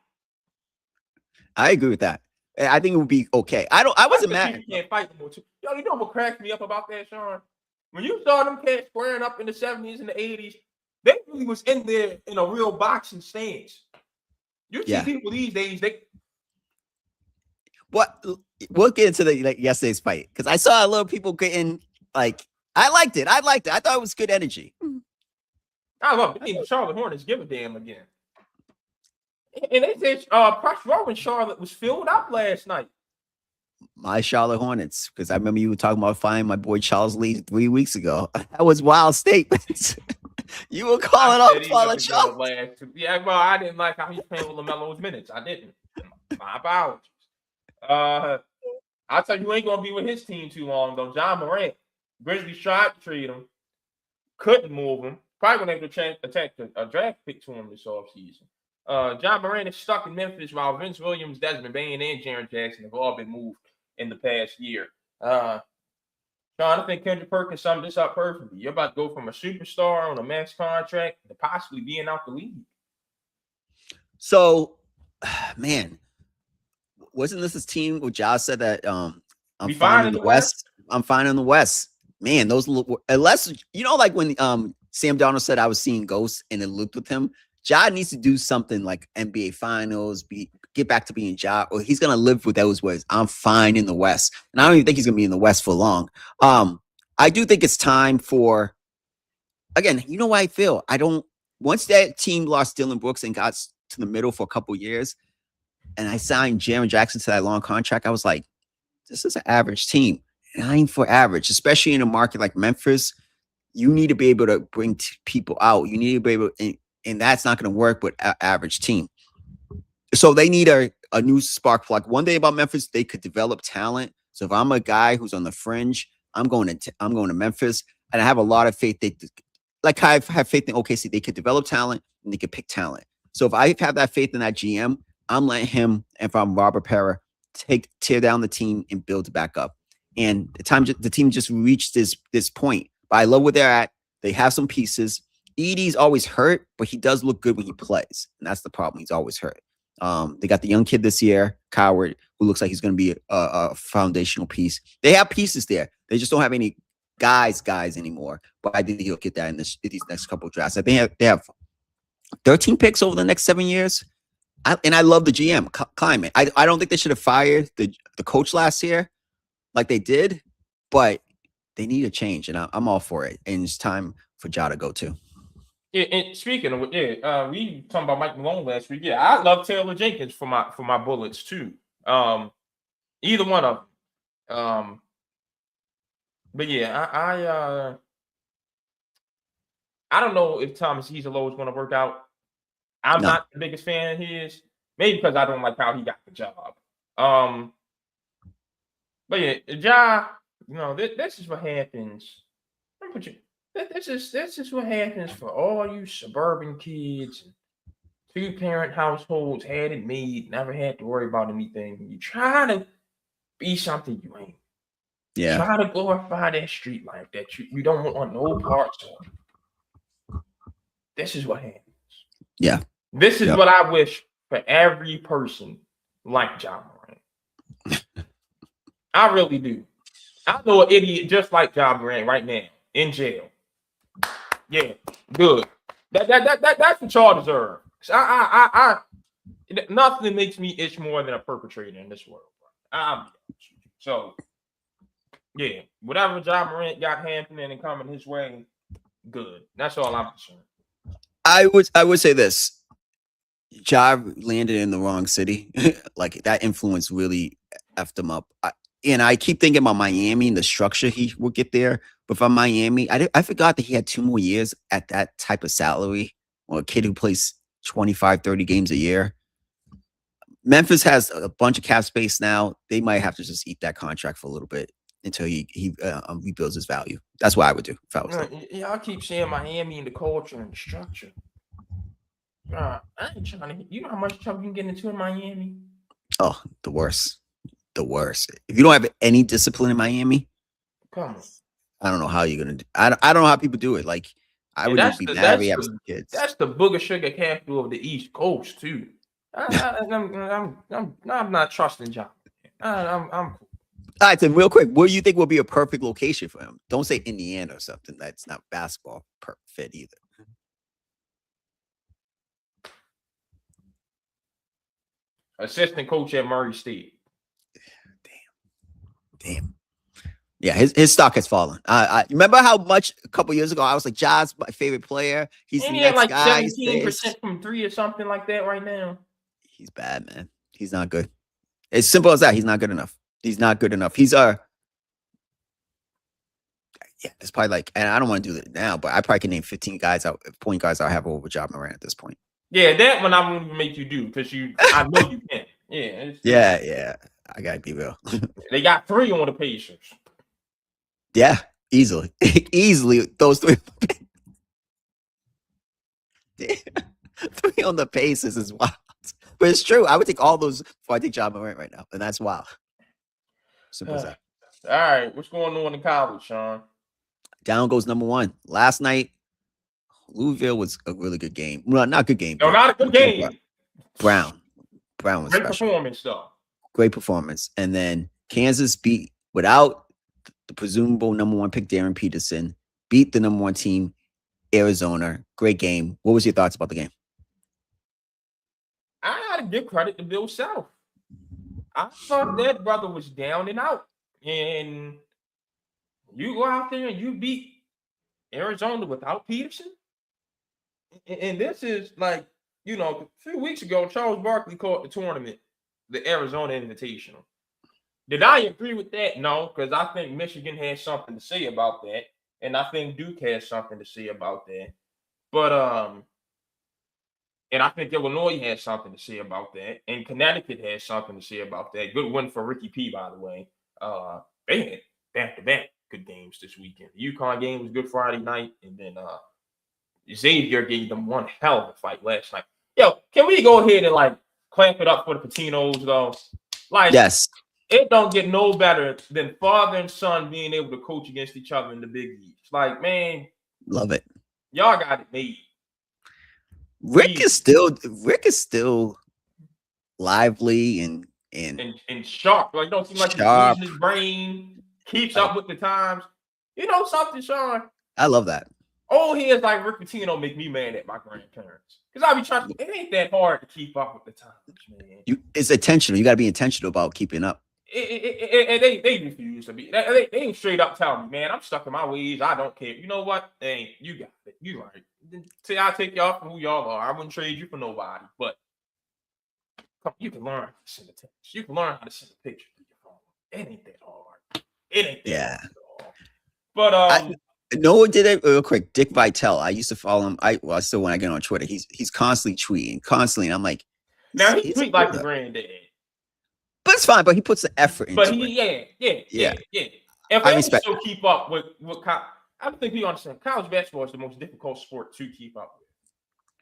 I agree with that. I think it would be okay. I wasn't mad. You can't fight no more. Yo, you know what cracked me up about that, Sean? When you saw them cats squaring up in the 70s and the 80s, they really was in there in a real boxing stance. You see people these days, we'll get into the yesterday's fight because I saw a little people getting like I liked it. I thought it was good energy. I love it. The Charlotte Hornets give a damn again. And they said press row in Charlotte was filled up last night. My Charlotte Hornets, because I remember you were talking about finding my boy Charles Lee 3 weeks ago. That was wild statements. You were calling out Charlotte Charles. Yeah, well, I didn't like how he's playing with LaMelo's minutes. I didn't. My apologies. I'll tell you, ain't gonna be with his team too long though. John Morant, Grizzlies tried to trade him, couldn't move him. Probably gonna able to attack a draft pick to him this offseason. John Morant is stuck in Memphis while Vince Williams, Desmond Bain, and Jaren Jackson have all been moved in the past year. Sean, I think Kendrick Perkins summed this up perfectly. You're about to go from a superstar on a max contract to possibly being out the league. So, man, wasn't this his team where Josh said that I'm fine in the West? I'm fine in the West. Man, those unless like when Sam Darnold said I was seeing ghosts and it looked with him. Ja needs to do something like NBA Finals, get back to being Ja, or he's gonna live with those words. I'm fine in the West, and I don't even think he's gonna be in the West for long. I do think it's time for. Again, you know what I feel. Once that team lost Dylan Brooks and got to the middle for a couple years, and I signed Jaren Jackson to that long contract, I was like, this is an average team. And I ain't for average, especially in a market like Memphis. You need to be able to bring people out. You need to be able to. And that's not going to work with an average team. So they need a new spark plug. One thing about Memphis, they could develop talent. So if I'm a guy who's on the fringe, I'm going to Memphis, and I have a lot of faith. I have faith in OKC. They could develop talent and they could pick talent. So if I have that faith in that GM, I'm letting him. If I'm Robert Parra, tear down the team and build it back up. And the team just reached this point. But I love where they're at. They have some pieces. Edie's always hurt, but he does look good when he plays. And that's the problem. He's always hurt. They got the young kid this year, Coward, who looks like he's going to be a foundational piece. They have pieces there. They just don't have any guys anymore. But I think he'll get that in these next couple of drafts. I think they have 13 picks over the next 7 years. I love the GM climate. I don't think they should have fired the coach last year like they did, but they need a change, and I'm all for it. And it's time for Ja to go too. And speaking of we talking about Mike Malone last week. Yeah, I love Taylor Jenkins for my Bullets too. Either one of them. But yeah, I don't know if Thomas Heazelo is going to work out. I'm No. not the biggest fan of his, maybe because I don't like how he got the job. But yeah, Ja, this is what happens. This is what happens for all you suburban kids and 2-parent households, had it made, never had to worry about anything. You try to be something you ain't. Yeah. Try to glorify that street life that you don't want no parts of. This is what happens. Yeah. This is what I wish for every person like Ja Morant. I really do. I know an idiot just like Ja Morant right now in jail. Yeah, good. That's what y'all deserve. Nothing makes me itch more than a perpetrator in this world. So, yeah, whatever Ja Morant got happening and coming his way, good. That's all I'm concerned. I would say this. Ja landed in the wrong city. Like that influence really effed him up. And I keep thinking about Miami and the structure he would get there. But from Miami, I forgot that he had 2 more years at that type of salary. Or a kid who plays 25, 30 games a year. Memphis has a bunch of cap space now. They might have to just eat that contract for a little bit until he rebuilds his value. That's what I would do if I was there. Yeah, I keep saying Miami and the culture and the structure. I ain't trying to. You know how much trouble you can get into in Miami? Oh, the worst. The worst. If you don't have any discipline in Miami, come on. I don't know how you're gonna do. I don't know how people do it. Like I would be mad we have some kids. That's the booger sugar capital of the East Coast too. I'm not trusting Ja. I'm cool. All right, Tim, real quick, what do you think will be a perfect location for him? Don't say Indiana or something. That's not basketball fit either. Assistant coach at Murray State. Damn. Yeah, his stock has fallen. I remember how much a couple years ago I was like, Ja's my favorite player. He's the next like guy. 17% from 3 or something like that right now. He's bad, man. He's not good. As simple as that. He's not good enough. He's not good enough. He's it's probably like, and I don't want to do that now, but I probably can name 15 point guys I have over Ja Morant at this point. Yeah, that one I won't even make you do because I know you can. Yeah. I gotta be real. They got 3 on the Pacers. Yeah, easily. Easily those 3. 3 on the Pacers is wild. But it's true. I would take all those before I take Ja Morant right now. And that's wild. Simple as that. All right. What's going on in college, Sean? Down goes number 1. Last night, Louisville was a really good game. Well, not a good game. No, not a good game. Brown was great special. Performance, though. Great performance. And then Kansas beat, without the presumable number 1 pick, Darren Peterson, beat the number 1 team, Arizona. Great game. What was your thoughts about the game? I got to give credit to Bill Self. I thought that brother was down and out. And you go out there and you beat Arizona without Peterson. And this is like, a few weeks ago, Charles Barkley called the tournament the Arizona Invitational. Did I agree with that? No, because I think Michigan has something to say about that. And I think Duke has something to say about that. But, and I think Illinois has something to say about that. And Connecticut has something to say about that. Good win for Ricky P, by the way. They had back-to-back good games this weekend. The UConn game was Good Friday night. And then Xavier gave them one hell of a fight last night. Yo, can we go ahead and, clamp it up for the Patinos, though? Yes. It don't get no better than father and son being able to coach against each other in the big leagues. Man. Love it. Y'all got it made. Rick is still lively and sharp. Don't seem like he's losing his brain. Keeps up with the times. You know something, Sean? I love that. Oh, he is like Rick Pitino make me mad at my grandparents. Because I be trying to, it ain't that hard to keep up with the times, man. It's intentional. You got to be intentional about keeping up. And they refuse to be. They ain't straight up telling me, man, I'm stuck in my ways. I don't care. You know what? Hey, you got it. You right. say I take y'all for who y'all are. I wouldn't trade you for nobody, but you can learn how to send a text. You can learn how to send a picture to your phone. It ain't that hard. It ain't that hard at all. But no one did it real quick. Dick Vitale. I used to follow him. I still when I get on Twitter, he's constantly tweeting, constantly. And I'm like, now he tweet like a granddad. But it's fine. But he puts the effort into it. Yeah. If I they respect still keep up with I don't think we understand. College basketball is the most difficult sport to keep up with,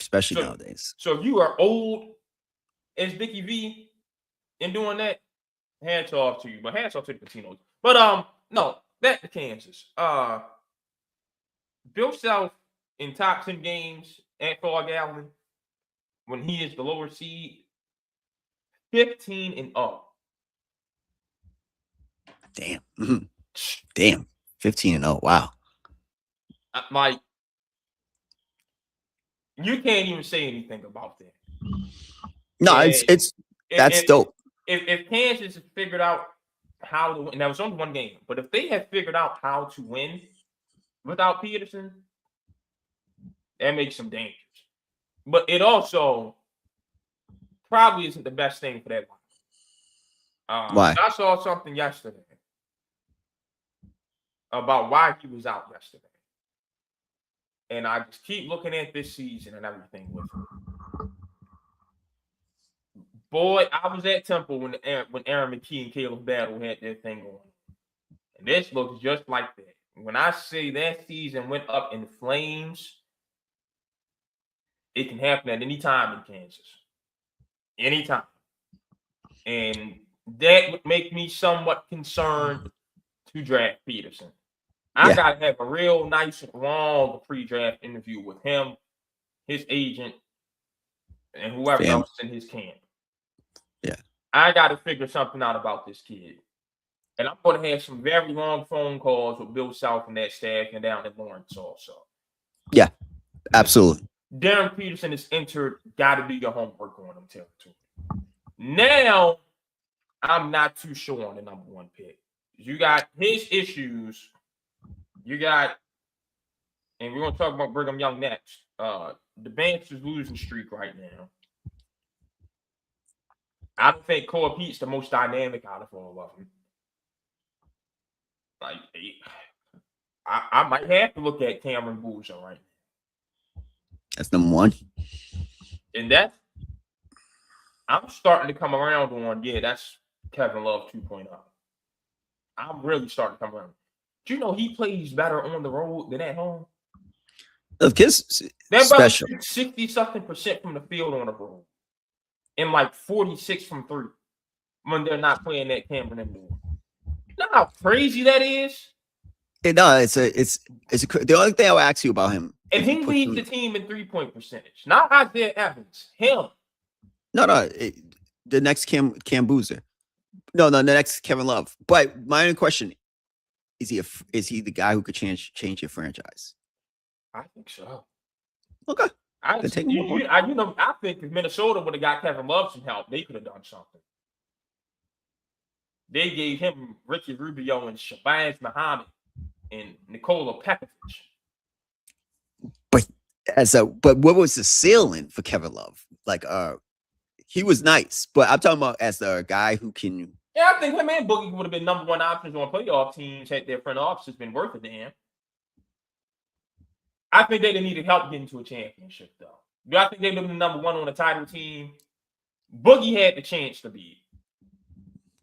especially nowadays. So if you are old as Dickie V and doing that, hats off to you. But hats off to the Patinos. But no, back to Kansas. Bill Self in top 10 games at Fall Galley when he is the lower seed, 15-0. Damn. Mm-hmm. Damn. 15-0. Wow. Like, you can't even say anything about that. No, that's dope. If Kansas has figured out how to win, now it's only one game, but if they have figured out how to win without Peterson, that makes them dangerous. But it also probably isn't the best thing for that one. Why? I saw something yesterday about why he was out yesterday. And I just keep looking at this season and everything with him. Boy, I was at Temple when Aaron McKee and Caleb Battle had their thing on. And this looks just like that. When I say that season went up in flames, it can happen at any time in Kansas. Anytime. And that would make me somewhat concerned to draft Peterson. I got to have a real nice, long pre-draft interview with him, his agent, and whoever else is in his camp. Yeah. I got to figure something out about this kid. And I'm going to have some very long phone calls with Bill Self and that staff and down in Lawrence also. Yeah, absolutely. Darren Peterson has entered, got to do your homework on him territory. Now, I'm not too sure on the number one pick. You got his issues. You got, and we're going to talk about Brigham Young next. The Banks is losing streak right now. I don't think Cole Pete's the most dynamic out of all of them. Like, I might have to look at Cameron Boozer right now. That's number one. And that's, I'm starting to come around on, that's Kevin Love 2.0. I'm really starting to come around. Do you know he plays better on the road than at home? That special. 60-something% from the field on the road. And like 46 from three when they're not playing that Cameron indoor. You know how crazy that is? No, it's the only thing I'll ask you about him. And he leads the team in 3-point percentage. Not Isaiah Evans. Him. No, the next Cam Boozer. No, the next Kevin Love. But my only question, is he the guy who could change your franchise? I think so. Okay. I think if Minnesota would have got Kevin Love some help, they could have done something. They gave him Ricky Rubio and Shabazz Muhammad and Nikola Pekovic. But what was the ceiling for Kevin Love? Like, he was nice, but I'm talking about as the guy who can. Yeah, I think him and Boogie would have been number one options on playoff teams had their front office been worth a damn. I think they needed help getting to a championship, though. Do I think they would have been number one on a title team? Boogie had the chance to be.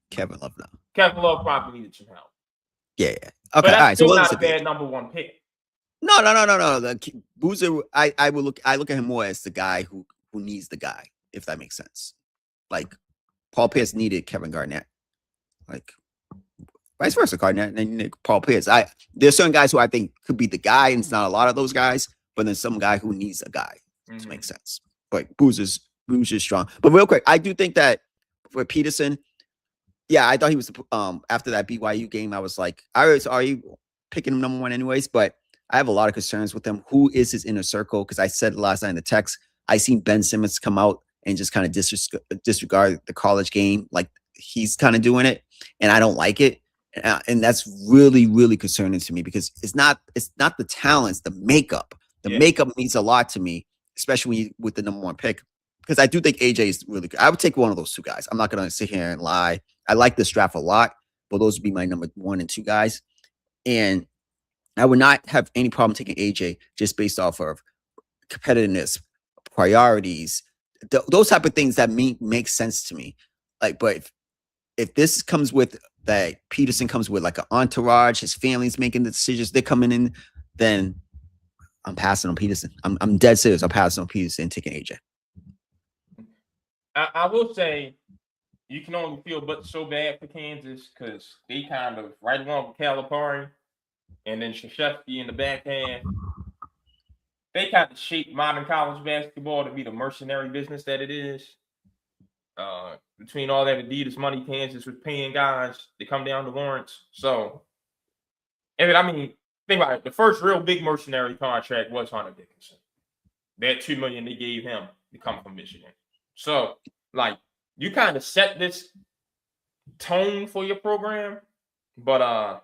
Kevin Love, no. Kevin Love probably needed some help. Yeah. Okay, but that's still not a bad number one pick. No. The Boozer, I look at him more as the guy who needs the guy, if that makes sense. Like Paul Pierce needed Kevin Garnett. Like vice versa, Garnett and Paul Pierce. There's certain guys who I think could be the guy, and it's not a lot of those guys, but there's some guy who needs a guy to make sense. But Boozer's strong. But real quick, I do think that for Peterson, yeah, I thought he was after that BYU game, I was like, are you picking him number one anyways? But I have a lot of concerns with him. Who is his inner circle? Because I said last night in the text, I seen Ben Simmons come out and just kind of disregard the college game. Like he's kind of doing it, and I don't like it. And that's really, really concerning to me because it's not the talents, the makeup The makeup means a lot to me, especially with the number 1 pick, because I do think AJ is really good. I would take one of those 2 guys. I'm not going to sit here and lie. I like this draft a lot, but those would be my number 1 and 2 guys. And I would not have any problem taking AJ just based off of competitiveness, priorities, those type of things that make sense to me. Like, but if this comes with that Peterson comes with like an entourage, his family's making the decisions, they're coming in, then I'm passing on Peterson. I'm dead serious. I'm passing on Peterson and taking AJ. I will say you can only feel but so bad for Kansas because they kind of right along with Calipari and then Krzyzewski in the backhand. They kind of shaped modern college basketball to be the mercenary business that it is. Between all that Adidas money, Kansas was paying guys to come down to Lawrence. So, and I mean, think about it. The first real big mercenary contract was Hunter Dickinson. That $2 million they gave him to come from Michigan. So, like, you kind of set this tone for your program, but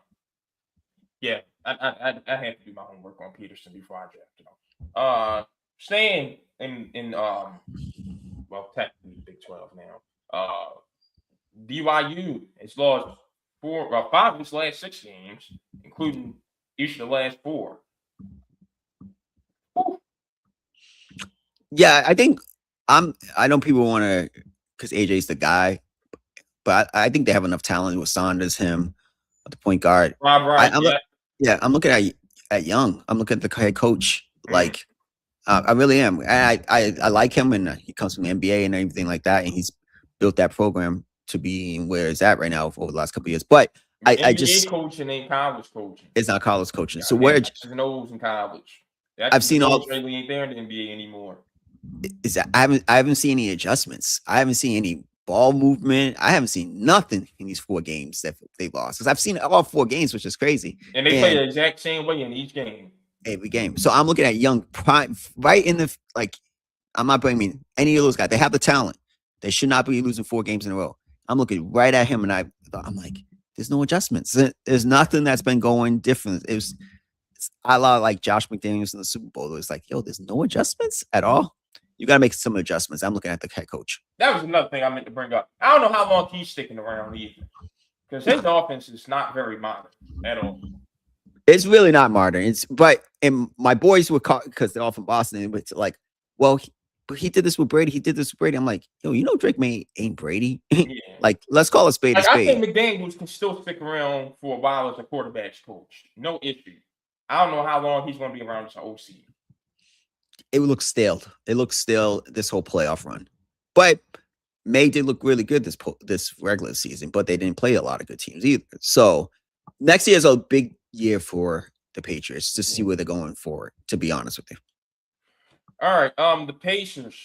yeah, I had to do my homework on Peterson before I drafted him. Staying in well, technically Big 12 now. BYU has lost 5 of its last 6 games, including each of the last 4. Whew. Yeah, I think I know people want to, because AJ's the guy, but I think they have enough talent with Saunders, him, the point guard. Right, I'm looking at Young. I'm looking at the head coach. Like, I really am. And I like him, and he comes from the NBA and everything like that, and he's built that program to be where it's at right now over the last couple of years. But I just coaching ain't college coaching. It's not college coaching. Yeah, so where knows in college. I've seen all really ain't there in the NBA anymore. Is that I haven't seen any adjustments. I haven't seen any ball movement. I haven't seen nothing in these 4 games that they lost. Because I've seen all 4 games, which is crazy. And they play the exact same way in each game. Every game. So I'm looking at Young prime right in the like. I'm not blaming any of those guys. They have the talent. They should not be losing 4 games in a row. I'm looking right at him, and I'm like, there's no adjustments. There's nothing that's been going different. It's a lot like Josh McDaniels in the Super Bowl. It was like, yo, there's no adjustments at all. You got to make some adjustments. I'm looking at the head coach. That was another thing I meant to bring up. I don't know how long he's sticking around either, because his offense is not very modern at all. It's really not modern. And my boys were caught because they're all from Boston. And it's like, well, but he did this with Brady. He did this with Brady. I'm like, yo, Drake May ain't Brady. Yeah. Like, let's call a spade a spade. I think McDaniels can still stick around for a while as a quarterback's coach. No issue. I don't know how long he's going to be around as an OC. It looks stale. It looks stale this whole playoff run. But May did look really good this regular season, but they didn't play a lot of good teams either. So next year is a big year for the Patriots to see where they're going forward, to be honest with you. All right. The Pacers,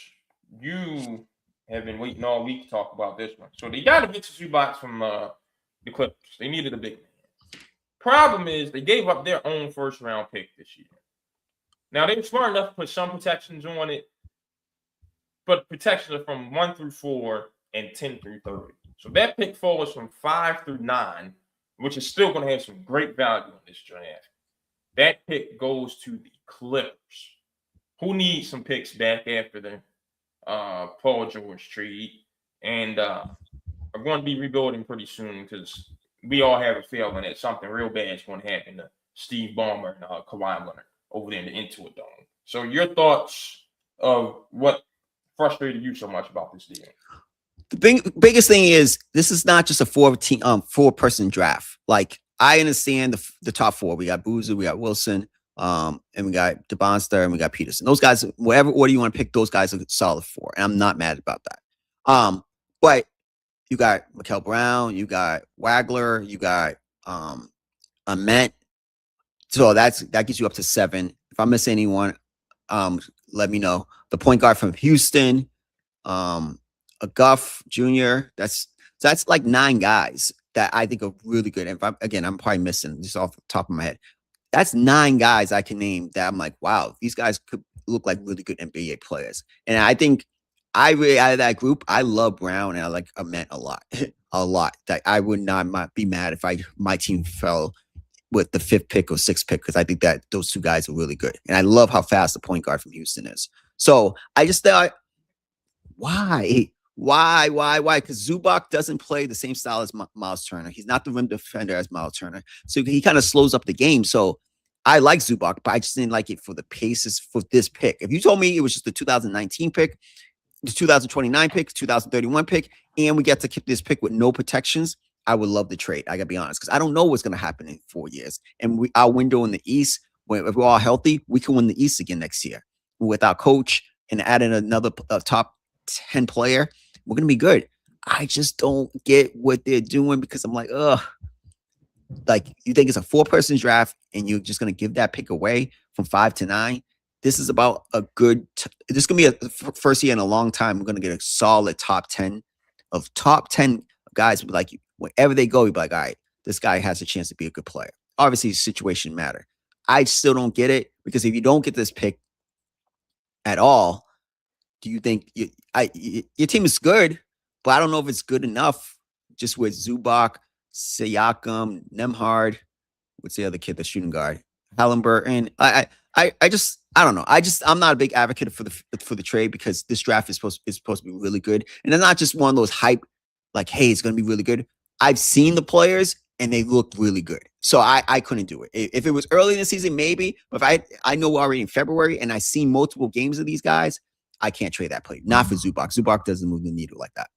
you have been waiting all week to talk about this one. So they got a big Zubats from the Clippers. They needed a big man. Problem is they gave up their own first-round pick this year. Now, they were smart enough to put some protections on it, but protections are from 1 through 4 and 10 through 30. So that pick falls from 5 through 9, which is still going to have some great value in this draft. That pick goes to the Clippers, who need some picks back after the Paul George trade, and are going to be rebuilding pretty soon because we all have a feeling that something real bad is going to happen to Steve Ballmer and Kawhi Leonard over there in the Intuit Dome. So your thoughts of what frustrated you so much about this deal? The biggest thing is this is not just a 4-person draft. Like, I understand the top 4. We got Boozer, we got Wilson, and we got DeBonster, and we got Peterson. Those guys, whatever order you want to pick, those guys are solid 4, and I'm not mad about that. But you got Mikel Brown, you got Wagler, you got Ament. So that gets you up to 7. If I miss anyone, let me know. The point guard from Houston, a Guff Jr. That's like 9 guys that I think are really good. And I'm probably missing just off the top of my head. That's 9 guys I can name that I'm like, wow, these guys could look like really good NBA players. And I think I really, out of that group, I love Brown and I like Ament a lot, a lot. That I would not be mad if my team fell with the 5th pick or 6th pick because I think that those two guys are really good. And I love how fast the point guard from Houston is. So I just thought, why? Why? Because Zubac doesn't play the same style as Miles Turner. He's not the rim defender as Miles Turner. So he kind of slows up the game. So I like Zubac, but I just didn't like it for the paces for this pick. If you told me it was just the 2019 pick, the 2029 pick, 2031 pick, and we get to keep this pick with no protections, I would love the trade. I gotta be honest, because I don't know what's gonna happen in 4 years. And our window in the East, if we're all healthy, we can win the East again next year. With our coach and adding another top 10 player, we're gonna be good. I just don't get what they're doing because I'm like, ugh. Like, you think it's a 4-person draft and you're just gonna give that pick away from 5 to 9? This is about a good. This is gonna be a first year in a long time. We're gonna get a solid top 10 guys. Like, wherever they go, you'd be like, all right, this guy has a chance to be a good player. Obviously, situation matter. I still don't get it because if you don't get this pick at all, do you think your team is good? But I don't know if it's good enough. Just with Zubac, Siakam, Nemhard, what's the other kid, the shooting guard, Halliburton. I don't know. I'm not a big advocate for the trade because this draft is supposed to be really good, and it's not just one of those hype like, hey, it's going to be really good. I've seen the players and they look really good, so I couldn't do it. If it was early in the season, maybe. But if I know already in February and I've seen multiple games of these guys, I can't trade that play. Not for Zubac. Zubac doesn't move the needle like that.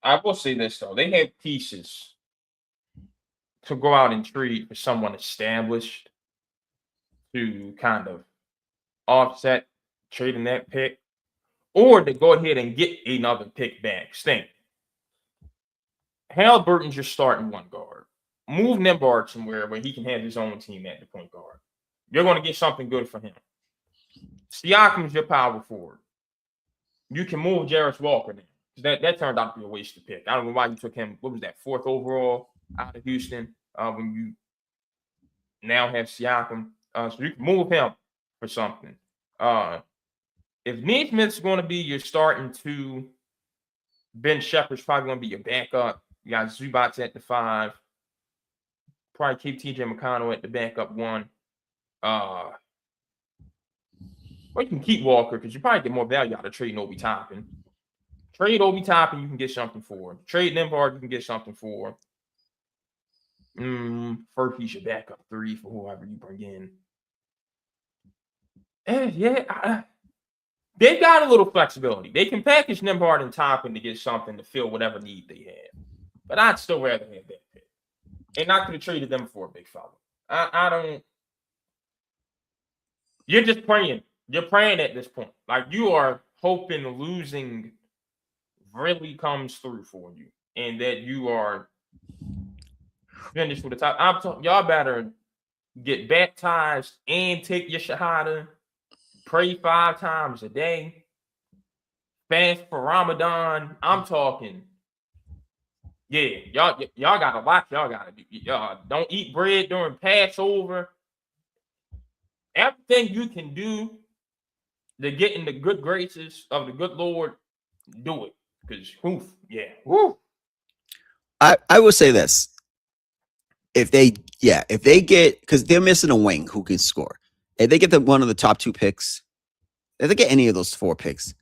I will say this though: they have pieces to go out and trade for someone established to kind of offset trading that pick, or to go ahead and get another pick back. Think. Halliburton's your starting one guard. Move Nembhard somewhere where he can have his own team at the point guard. You're going to get something good for him. Siakam's your power forward. You can move Jarris Walker there. That turned out to be a wasted pick. I don't know why you took him. What was that, 4th overall out of Houston? When you now have Siakam, so you can move him for something. If Neesmith's going to be your starting 2, Ben Shepherd's probably going to be your backup. You got Zubac at the 5. Probably keep TJ McConnell at the backup 1. Or you can keep Walker because you probably get more value out of trading Obi Toppin. Trade Obi Toppin, you can get something for. Trade Nembhard, you can get something for. First, he's your backup 3 for whoever you bring in. They've got a little flexibility. They can package Nembhard and Toppin to get something to fill whatever need they have. But I'd still rather have that pick. And not going to trade them for a big fella. I don't. You're just praying. You're praying at this point. Like, you are hoping losing really comes through for you. And that you are finished with the top. Y'all better get baptized and take your shahada. Pray 5 times a day. Fast for Ramadan. I'm talking. Yeah, y'all got a lot. Y'all got to do. Y'all don't eat bread during Passover. Everything you can do to get in the good graces of the good Lord, do it. Because, I will say this. If they get, because they're missing a wing who can score. If they get one of the top 2 picks, if they get any of those 4 picks,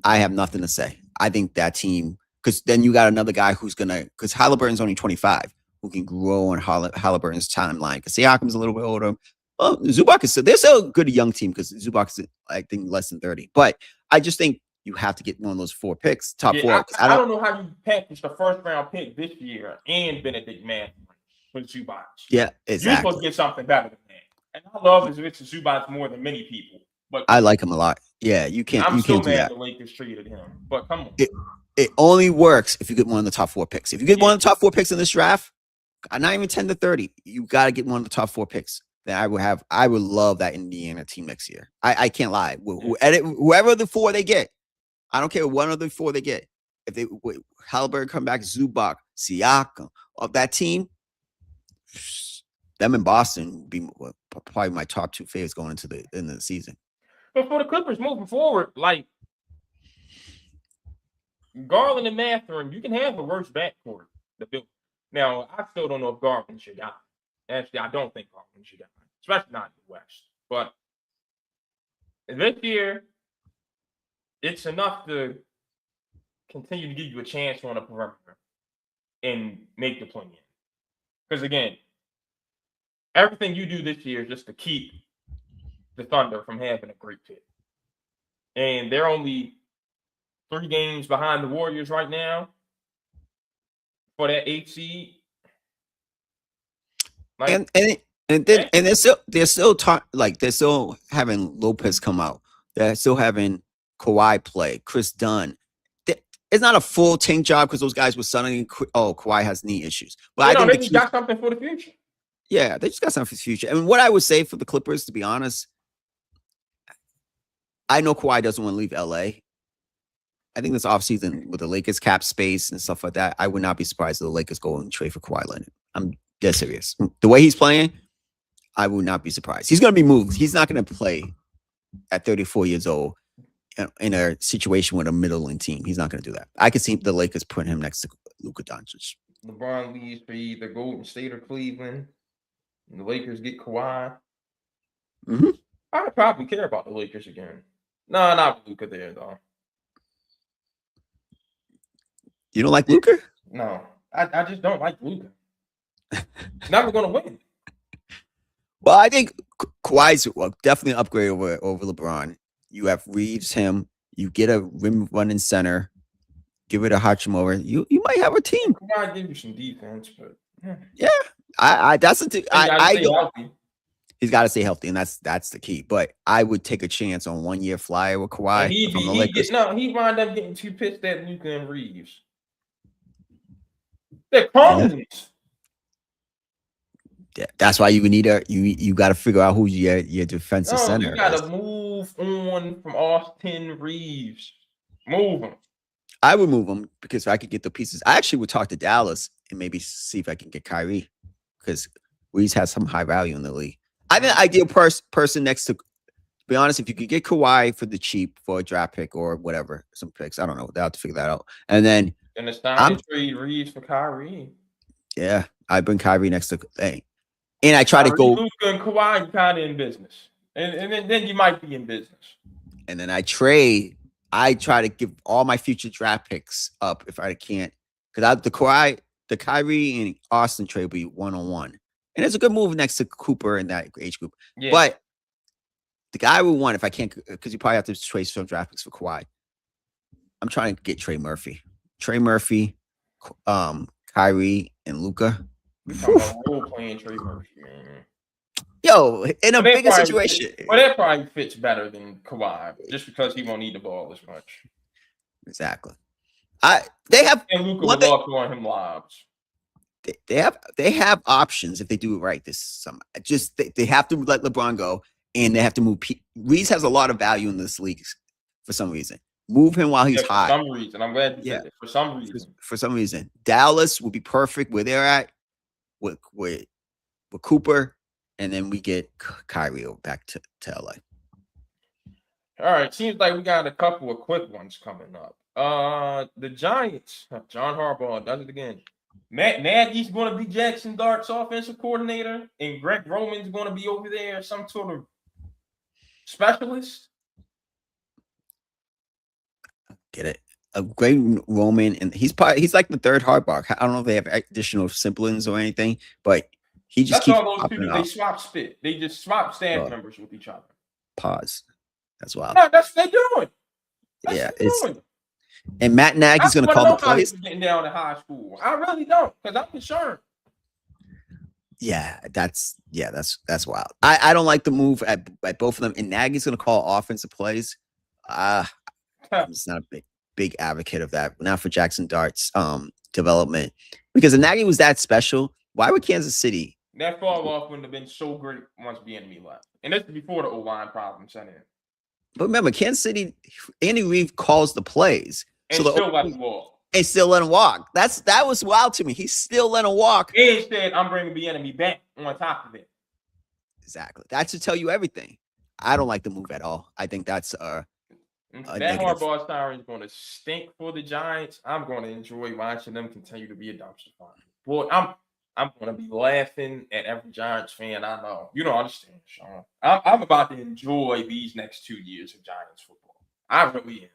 I have nothing to say. I think that team, because then you got another guy who's because Halliburton's only 25, who can grow on Halliburton's timeline. Because Siakam's a little bit older. Well, Zubac they're still a good young team because Zubac's, I think, less than 30. But I just think you have to get one of those 4 picks, top 4. I don't know how you package the 1st round pick this year and Benedict Mathurin with Zubac. Yeah, exactly. You're supposed to get something better than that. And I love Richard Zubac more than many people. But I like him a lot. Yeah, you can't. I'm you still can't do mad that. the Lakers treated him. But come on. It only works if you get one of the top 4 picks. If you get one of the top 4 picks in this draft, not even 10 to 30, you got to get one of the top 4 picks. Then I would love that Indiana team next year. I can't lie. Whoever the 4 they get, I don't care one of the 4 they get. If they Halliburton come back, Zubac, Siakam of that team, them in Boston would be probably my top 2 favorites going into the season. But for the Clippers moving forward, like Garland and Mathurin, you can have the worst backcourt. Now, I still don't know if Garland's your guy. Actually, I don't think Portland should get it, especially not in the West. But this year, it's enough to continue to give you a chance on the perimeter and make the play in. Because again, everything you do this year is just to keep the Thunder from having a great pick. And they're only 3 games behind the Warriors right now for that 8 seed. And they're still having Lopez come out. They're still having Kawhi play, Chris Dunn. It's not a full tank job because those guys were suddenly Kawhi has knee issues. But I think they got something for the future. Yeah, they just got something for the future. And what I would say for the Clippers, to be honest, I know Kawhi doesn't want to leave LA. I think this offseason with the Lakers cap space and stuff like that, I would not be surprised if the Lakers go and trade for Kawhi Leonard. I'm dead serious. The way he's playing, I would not be surprised. He's going to be moved. He's not going to play at 34 years old in a situation with a middling team. He's not going to do that. I could see the Lakers putting him next to Luka Doncic. LeBron leaves for either Golden State or Cleveland, and the Lakers get Kawhi. Mm-hmm. I would probably care about the Lakers again. No, not Luka there, though. You don't like Luka? No, I just don't like Luka. Never going to win. Well, I think Kawhi's definitely an upgrade over LeBron. You have Reeves, him. You get a rim running center. Give it a Hachimura. You might have a team. Kawhi give you some defense, but yeah, I that's the thing. He's got to stay healthy, and that's the key. But I would take a chance on 1 year flyer with Kawhi. He wind up getting 2 pissed at Luka and Reeves. They're clones. Yeah, that's why you need you got to figure out who's your defensive center. You got to move on from Austin Reeves. Move him. I would move him because I could get the pieces. I actually would talk to Dallas and maybe see if I can get Kyrie because Reeves has some high value in the league. I think the ideal person next to be honest, if you could get Kawhi for the cheap for a draft pick or whatever, some picks, I don't know. They'll have to figure that out. And then it's time to trade Reeves for Kyrie. Yeah, I bring Kyrie next to and I try to go. Luka and Kawhi, kind of in business, and then you might be in business. And then I try to give all my future draft picks up if I can't, because the Kyrie and Austin trade will be 1-on-1, and it's a good move next to Cooper in that age group. Yeah. But the guy we want, if I can't, because you probably have to trade some draft picks for Kawhi. I'm trying to get Trey Murphy, Kyrie, and Luka. Role playing Trey Murphy, man. Yo, in a bigger situation. But that probably fits better than Kawhi, just because he won't need the ball as much. Exactly. They have and Luka will walk on him lobs. They have options if they do it right this summer. Just they have to let LeBron go, and they have to move. Reeves has a lot of value in this league for some reason. Move him while he's hot. For some reason, I'm glad you said it. For some reason. For some reason, Dallas will be perfect where they're at with Cooper, and then we get Kyrie back to LA. All right, seems like we got a couple of quick ones coming up. The Giants, John Harbaugh does it again. Matt Nagy's going to be Jackson Dart's offensive coordinator, and Greg Roman's going to be over there, some sort of specialist. Get it? A great Roman, and he's like the third Harbaugh. I don't know if they have additional siblings or anything, but he just keeps popping up. They swap spit. They just swap staff members with each other. Pause. That's wild. No, that's what they're doing. It's. And Matt Nagy's going to call the plays. Getting down in high school, I really don't, because I'm concerned. Yeah, that's wild. I don't like the move at both of them. And Nagy's going to call offensive plays. I'm just not a big advocate of that. Not for Jackson Dart's development, because if Nagy was that special, why would Kansas City? That fall off wouldn't have been so great once the enemy left, and this is before the O-line problem set in. But remember, Kansas City, Andy Reid calls the plays. And still let him walk. And still let him walk. That was wild to me. He still let him walk. And said, I'm bringing the enemy back on top of it. Exactly. That should tell you everything. I don't like the move at all. I think that's that Harbaugh siren is going to stink for the Giants. I'm going to enjoy watching them continue to be a dumpster fire. Boy, I'm gonna be laughing at every Giants fan I know. You don't understand, Sean. I'm about to enjoy these next 2 years of Giants football. I really am.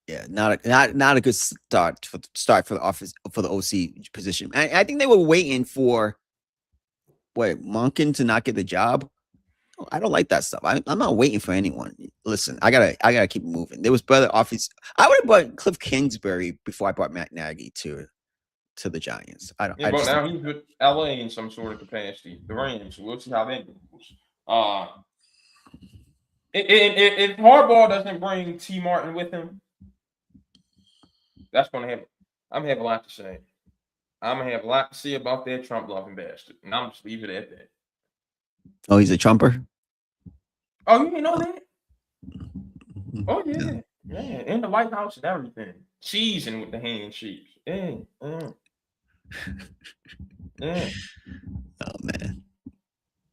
Yeah, not a good start for the office for the OC position. I think they were waiting for Monken to not get the job. I don't like that stuff. I'm not waiting for anyone. Listen, I gotta keep moving. There was better offense. I would have brought Cliff Kingsbury before I brought Matt Nagy to the Giants. I don't. Yeah, I but just now he's with LA in some sort of capacity. The Rams. We'll see how that goes. If Harbaugh doesn't bring T. Martin with him, that's gonna happen. I'm gonna have a lot to say. I'm gonna have a lot to say about that Trump loving bastard, and I'm just leave it at that. Oh, he's a Trumper. Oh, you didn't know that? Oh yeah, yeah, in the White House and everything. Seasoned with the handshakes. Yeah. Oh man.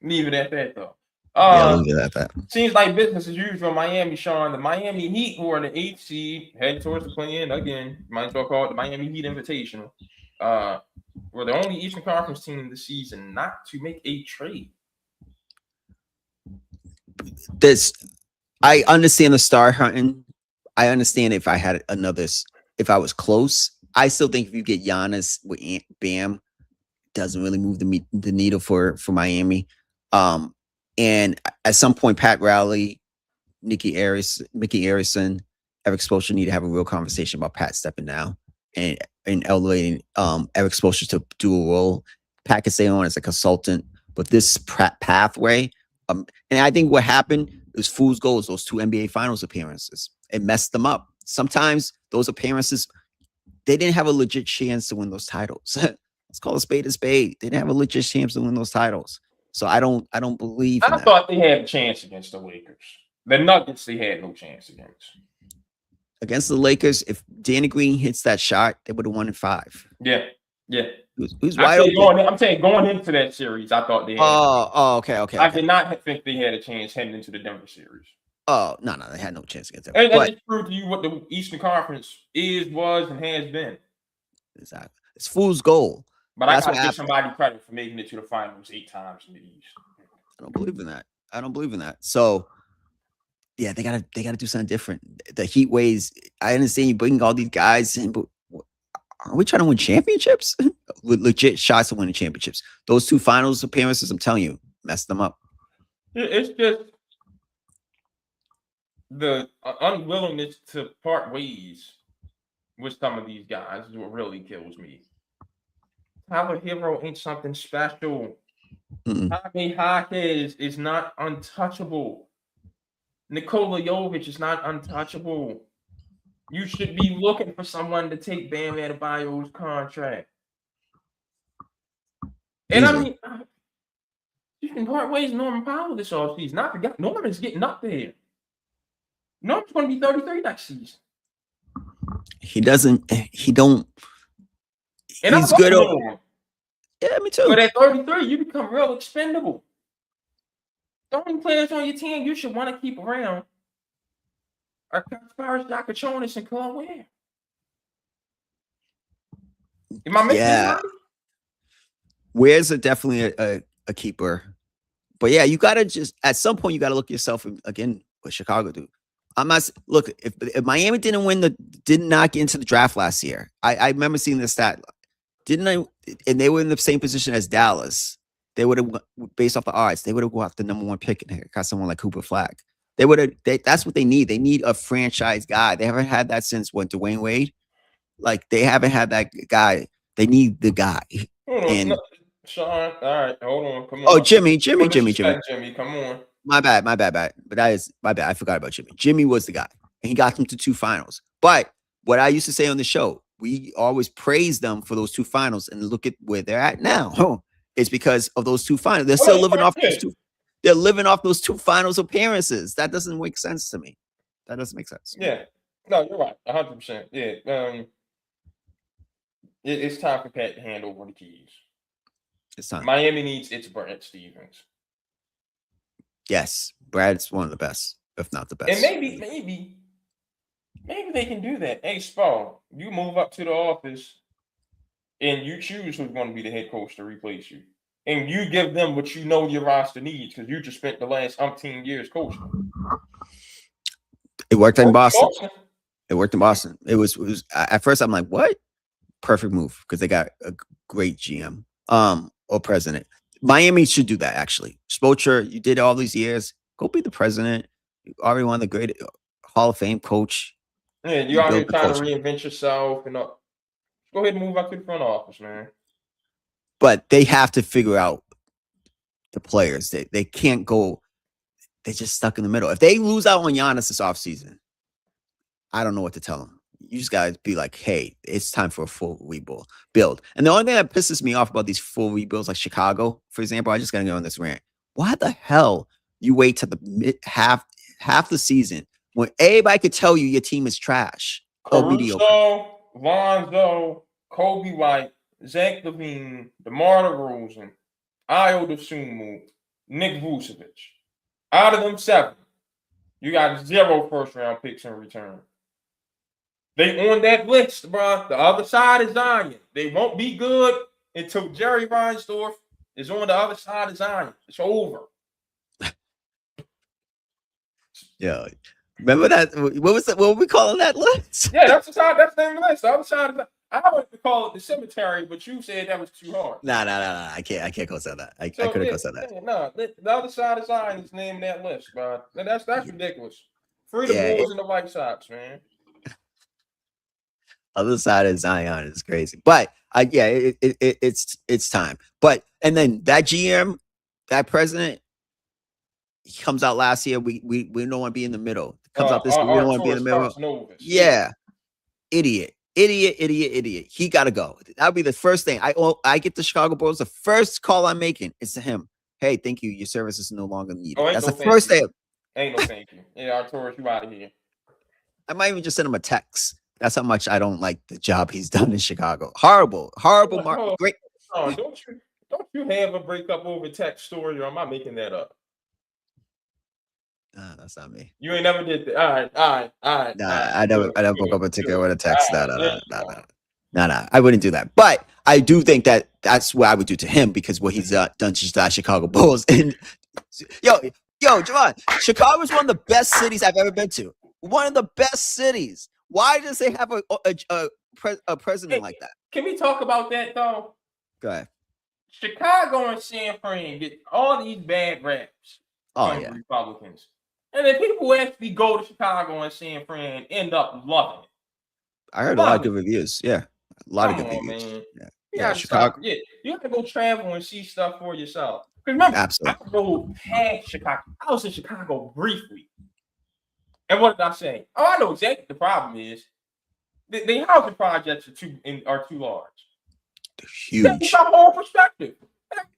Leave it at that though. Yeah, leave it at that. Seems like business as usual. Miami, Sean. The Miami Heat, who are the 8th seed, heading towards the play-in again. Might as well call it the Miami Heat Invitational. We're the only Eastern Conference team this season not to make a trade. I understand the star hunting. I understand if I had if I was close. I still think if you get Giannis with Bam, doesn't really move the needle for Miami. And at some point, Pat Riley, Mickey Arison, Eric Spoelstra need to have a real conversation about Pat stepping down and elevating Eric Spoelstra to do a role. Pat can stay on as a consultant, but this pathway, and I think what happened was fool's goals, those 2 NBA Finals appearances. It messed them up. Sometimes those appearances, they didn't have a legit chance to win those titles. Let's call a spade a spade. They didn't have a legit chance to win those titles. So I don't believe in I that. thought they had a chance against the Lakers. The Nuggets, they had no chance against. Against the Lakers, if Danny Green hits that shot, they would have won in 5. Yeah. Who's wide open? I'm saying going into that series, I thought they had. Okay. I did not think they had a chance heading into the Denver series. Oh, no, they had no chance against them. And that just proved to you what the Eastern Conference was, and has been. Exactly. It's fool's goal. But I gotta give somebody credit for making it to the finals 8 times in the East. I don't believe in that. So yeah, they gotta do something different. The Heat ways. I understand you bringing all these guys in, but are we trying to win championships? With legit shots of winning championships. Those 2 finals appearances, I'm telling you, messed them up. It's just the unwillingness to part ways with some of these guys is what really kills me. Tyler Hero ain't something special. Jaime Jaquez is not untouchable. Nikola Jovic is not untouchable. You should be looking for someone to take Bam Adebayo's contract. And I mean, you can part ways with Norman Powell this offseason. I forgot Norman's getting up there. Norman's going to be 33 next season. He's good over. Yeah, me too. But at 33, you become real expendable. The only players on your team you should want to keep around are Kasparis Dakachonis and Claude Ware. Am I missing anybody? Ware's definitely a keeper. But yeah, you gotta just at some point you gotta look yourself again what Chicago do. I'm not look if Miami did not get into the draft last year. I remember seeing the stat. And they were in the same position as Dallas. They would have, based off the odds, they would have got the number 1 pick and got someone like Cooper Flag. They would have. That's what they need. They need a franchise guy. They haven't had that since Dwayne Wade. Like they haven't had that guy. They need the guy. Sean, all right, hold on. Come on. Oh, Jimmy, come on. My bad. But that is my bad. I forgot about Jimmy. Jimmy was the guy, and he got them to 2 finals. But what I used to say on the show, we always praise them for those 2 finals, and look at where they're at now. It's because of those 2 finals. They're still living off those 2. They're living off those 2 finals appearances. That doesn't make sense to me. That doesn't make sense. Yeah, no, you're right, 100%. Yeah, it's time for Pat to hand over the keys. It's time. Miami needs its Brad Stevens. Yes, Brad's one of the best, if not the best. And maybe they can do that. Hey, Spo, you move up to the office and you choose who's going to be the head coach to replace you. And you give them what you know your roster needs because you just spent the last umpteen years coaching. It worked in Boston. It worked in Boston. It was at first I'm like, what? Perfect move because they got a great GM or president. Miami should do that actually. Spoelstra, you did all these years. Go be the president. You already won the great Hall of Fame coach. Yeah, you out here trying to reinvent yourself and go ahead and move out to the front office, man. But they have to figure out the players. They can't go. They're just stuck in the middle. If they lose out on Giannis this offseason, I don't know what to tell them. You just got to be like, hey, it's time for a full rebuild. And the only thing that pisses me off about these full rebuilds, like Chicago, for example, I just got to go on this rant. Why the hell you wait till the half the season when everybody could tell you your team is trash? Caruso, Lonzo, Kobe White, Zach LaVine, DeMar DeRozan, Ayo Dosunmu, Nick Vucevic. Out of them 7, you got 0 first-round picks in return. They on that list, bro. The other side is Zion. They won't be good until Jerry Reinsdorf is on the other side of Zion. It's over. Yeah. Remember that? What were we calling that list? Yeah, that's the side. That's the name of the list. The other side of I wanted to call it the cemetery, but you said that was too hard. Nah. I can't co-sign that. I couldn't co-sign that. No, the other side of Zion is named that list, bro. That's ridiculous. Free the Bulls and the White Sox, man. Other side of Zion is crazy, but it's time. But and then that GM, that president, he comes out last year. We don't want to be in the middle. Comes out this year. We don't want to be in the middle. Yeah, idiot. He got to go. That would be the first thing. I get the Chicago Bulls. The first call I'm making is to him. Hey, thank you. Your service is no longer needed. That's the first thing. Ain't no thank you. Yeah, Arturas, you out of here. I might even just send him a text. That's how much I don't like the job he's done in Chicago. Horrible. Great. Oh, don't you have a breakup over text story, or am I making that up? Nah, that's not me. You ain't never did that. All right. Nah, I never broke up a ticket with a text. Nah. I wouldn't do that. But I do think that's what I would do to him because what he's done to the Chicago Bulls. And yo, Javon, Chicago is one of the best cities I've ever been to. One of the best cities. Why does they have a president like that? Can we talk about that though? Go ahead. Chicago and San Fran get all these bad raps from Republicans. And then people actually go to Chicago and San Fran end up loving it. I heard a lot of good reviews. Yeah. A lot of good reviews. Man. Yeah, Chicago. Yeah, you have to go travel and see stuff for yourself. Because remember, I rode past Chicago. I was in Chicago briefly. And what did I say? Oh, I know exactly the problem is. The housing projects are too large. They're huge. That's my whole perspective.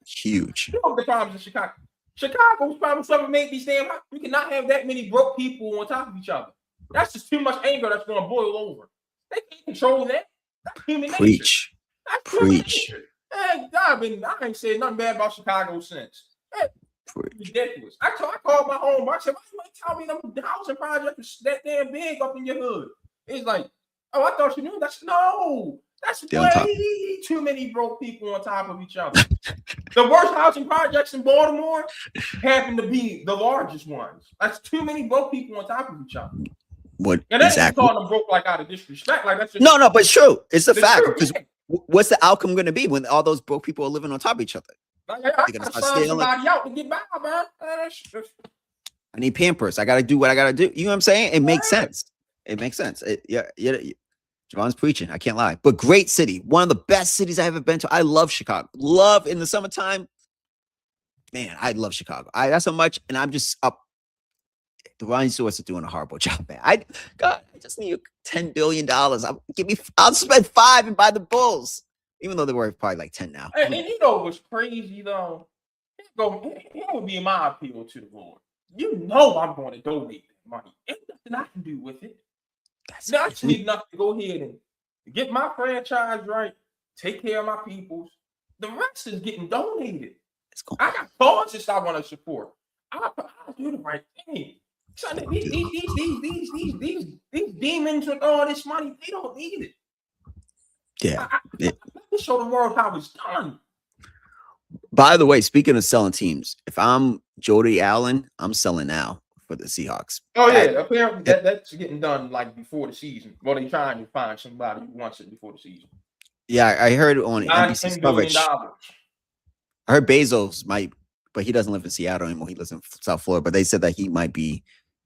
Huge. You know the problems in Chicago. Chicago's problem solving made these damn. We cannot have that many broke people on top of each other. That's just too much anger that's going to boil over. They can't control that. That's human nature. Preach. That's human nature. Hey, I ain't said nothing bad about Chicago since. Hey, ridiculous. I called my home. I said, why you ain't tell me them housing projects that damn big up in your hood? It's like, oh, I thought you knew. That's way too many broke people on top of each other. The worst housing projects in Baltimore happen to be the largest ones. That's too many broke people on top of each other. What and that's exactly calling them broke like out of disrespect. Like that's just no, but it's true. It's a fact. Because what's the outcome going to be when all those broke people are living on top of each other? I gotta sign somebody out to get by, man. I need Pampers. I gotta do what I gotta do. You know what I'm saying? It makes sense. It makes sense. Javon's preaching. I can't lie. But great city. One of the best cities I've ever been to. I love Chicago. Love in the summertime. Man, I love Chicago. That's so much. And I'm just up. The Reinsdorfs are doing a horrible job, man. I just need $10 billion. I'll spend $5 billion and buy the Bulls. Even though they were probably like 10 now. And you know what's crazy though? Here would be my appeal to the Lord. You know I'm going to donate that money. Ain't nothing I can do with it. I just need enough to go ahead and get my franchise right, take care of my peoples. The rest is getting donated. I got causes I want to support. I'll do the right thing. So these demons with all this money, they don't need it. Yeah. He showed the world how it's done. By the way, speaking of selling teams, if I'm Jody Allen, I'm selling now for the Seahawks. Oh yeah, apparently that's getting done like before the season. Well, they're trying to find somebody who wants it before the season. Yeah, I heard on $10 NBC's billion. coverage. I heard Bezos might, but he doesn't live in Seattle anymore. He lives in South Florida. But they said that he might be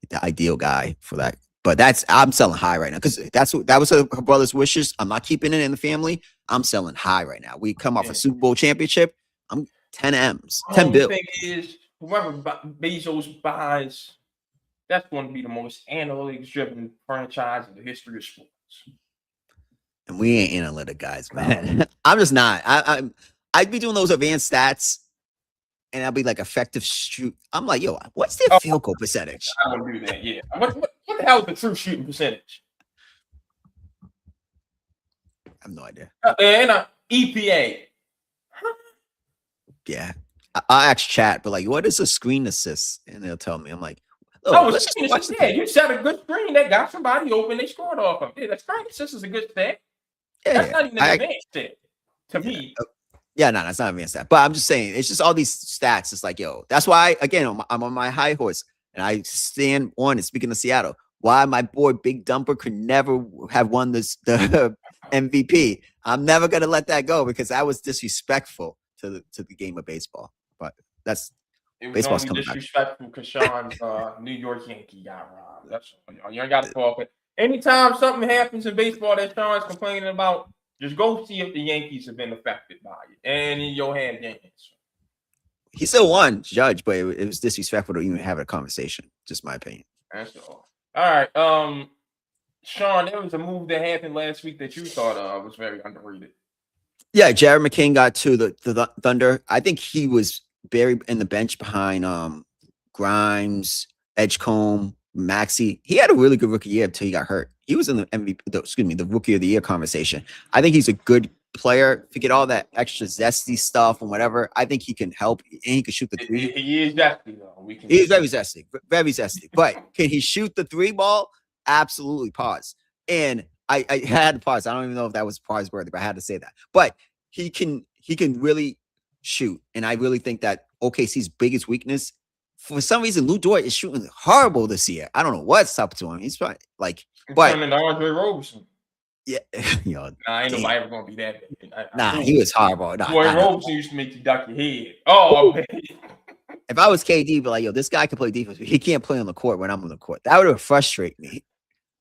the ideal guy for that. But I'm selling high right now because that was her brother's wishes. I'm not keeping it in the family. I'm selling high right now. We come off a Super Bowl championship. I'm 10 M's, 10 bill. The thing is, whoever Bezos buys, that's going to be the most analytics-driven franchise in the history of sports. And we ain't analytic guys, man. I'm just not. I'd be doing those advanced stats, and I'll be like effective shoot. I'm like, yo, what's their field goal percentage? I don't do that. Yeah. What the hell is the true shooting percentage? I have no idea. And EPA. Yeah, I ask chat, but like, what is a screen assist? And they'll tell me. I'm like, screen assist. Yeah, you set a good screen that got somebody open. They scored off of. Yeah, that screen assist is a good stat. Yeah, that's not even an advanced stat to me. Yeah, no, that's not advanced stat. But I'm just saying, it's just all these stats. It's like, yo, that's why again, I'm on my high horse, and I stand on it. Speaking of Seattle, why my boy Big Dumper could never have won the MVP. I'm never gonna let that go because that was disrespectful to the game of baseball. But it was baseball's only coming disrespectful because Sean's New York Yankee got robbed. That's all. You ain't got to talk. Anytime something happens in baseball that Sean's complaining about, just go see if the Yankees have been affected by it. And in your hand, Yankees. He still won, Judge, but it was disrespectful to even have a conversation. Just my opinion. That's all. All right. Sean, there was a move that happened last week that you thought was very underrated. Yeah, Jared McCain got to the Thunder. I think he was buried in the bench behind Grimes, Edgecombe, Maxey. He had a really good rookie year until he got hurt. He was in the MVP, the rookie of the year conversation. I think he's a good player. Forget all that extra zesty stuff and whatever. I think he can help and he can shoot the three. He is zesty though. He is very zesty, very zesty. But can he shoot the three ball? Absolutely. Pause. And I had to pause. I don't even know if that was pause worthy, but I had to say that. But he can really shoot, and I really think that OKC's biggest weakness, for some reason, Lou Dort is shooting horrible this year. I don't know what's up to him. He's probably like, but turning to Andre Roberson. Yeah, yo, ain't nobody ever gonna be that big. He was horrible. Boy, Roberson used to make you duck your head. Oh, man. If I was KD, but like, yo, this guy can play defense. He can't play on the court when I'm on the court. That would have frustrated me.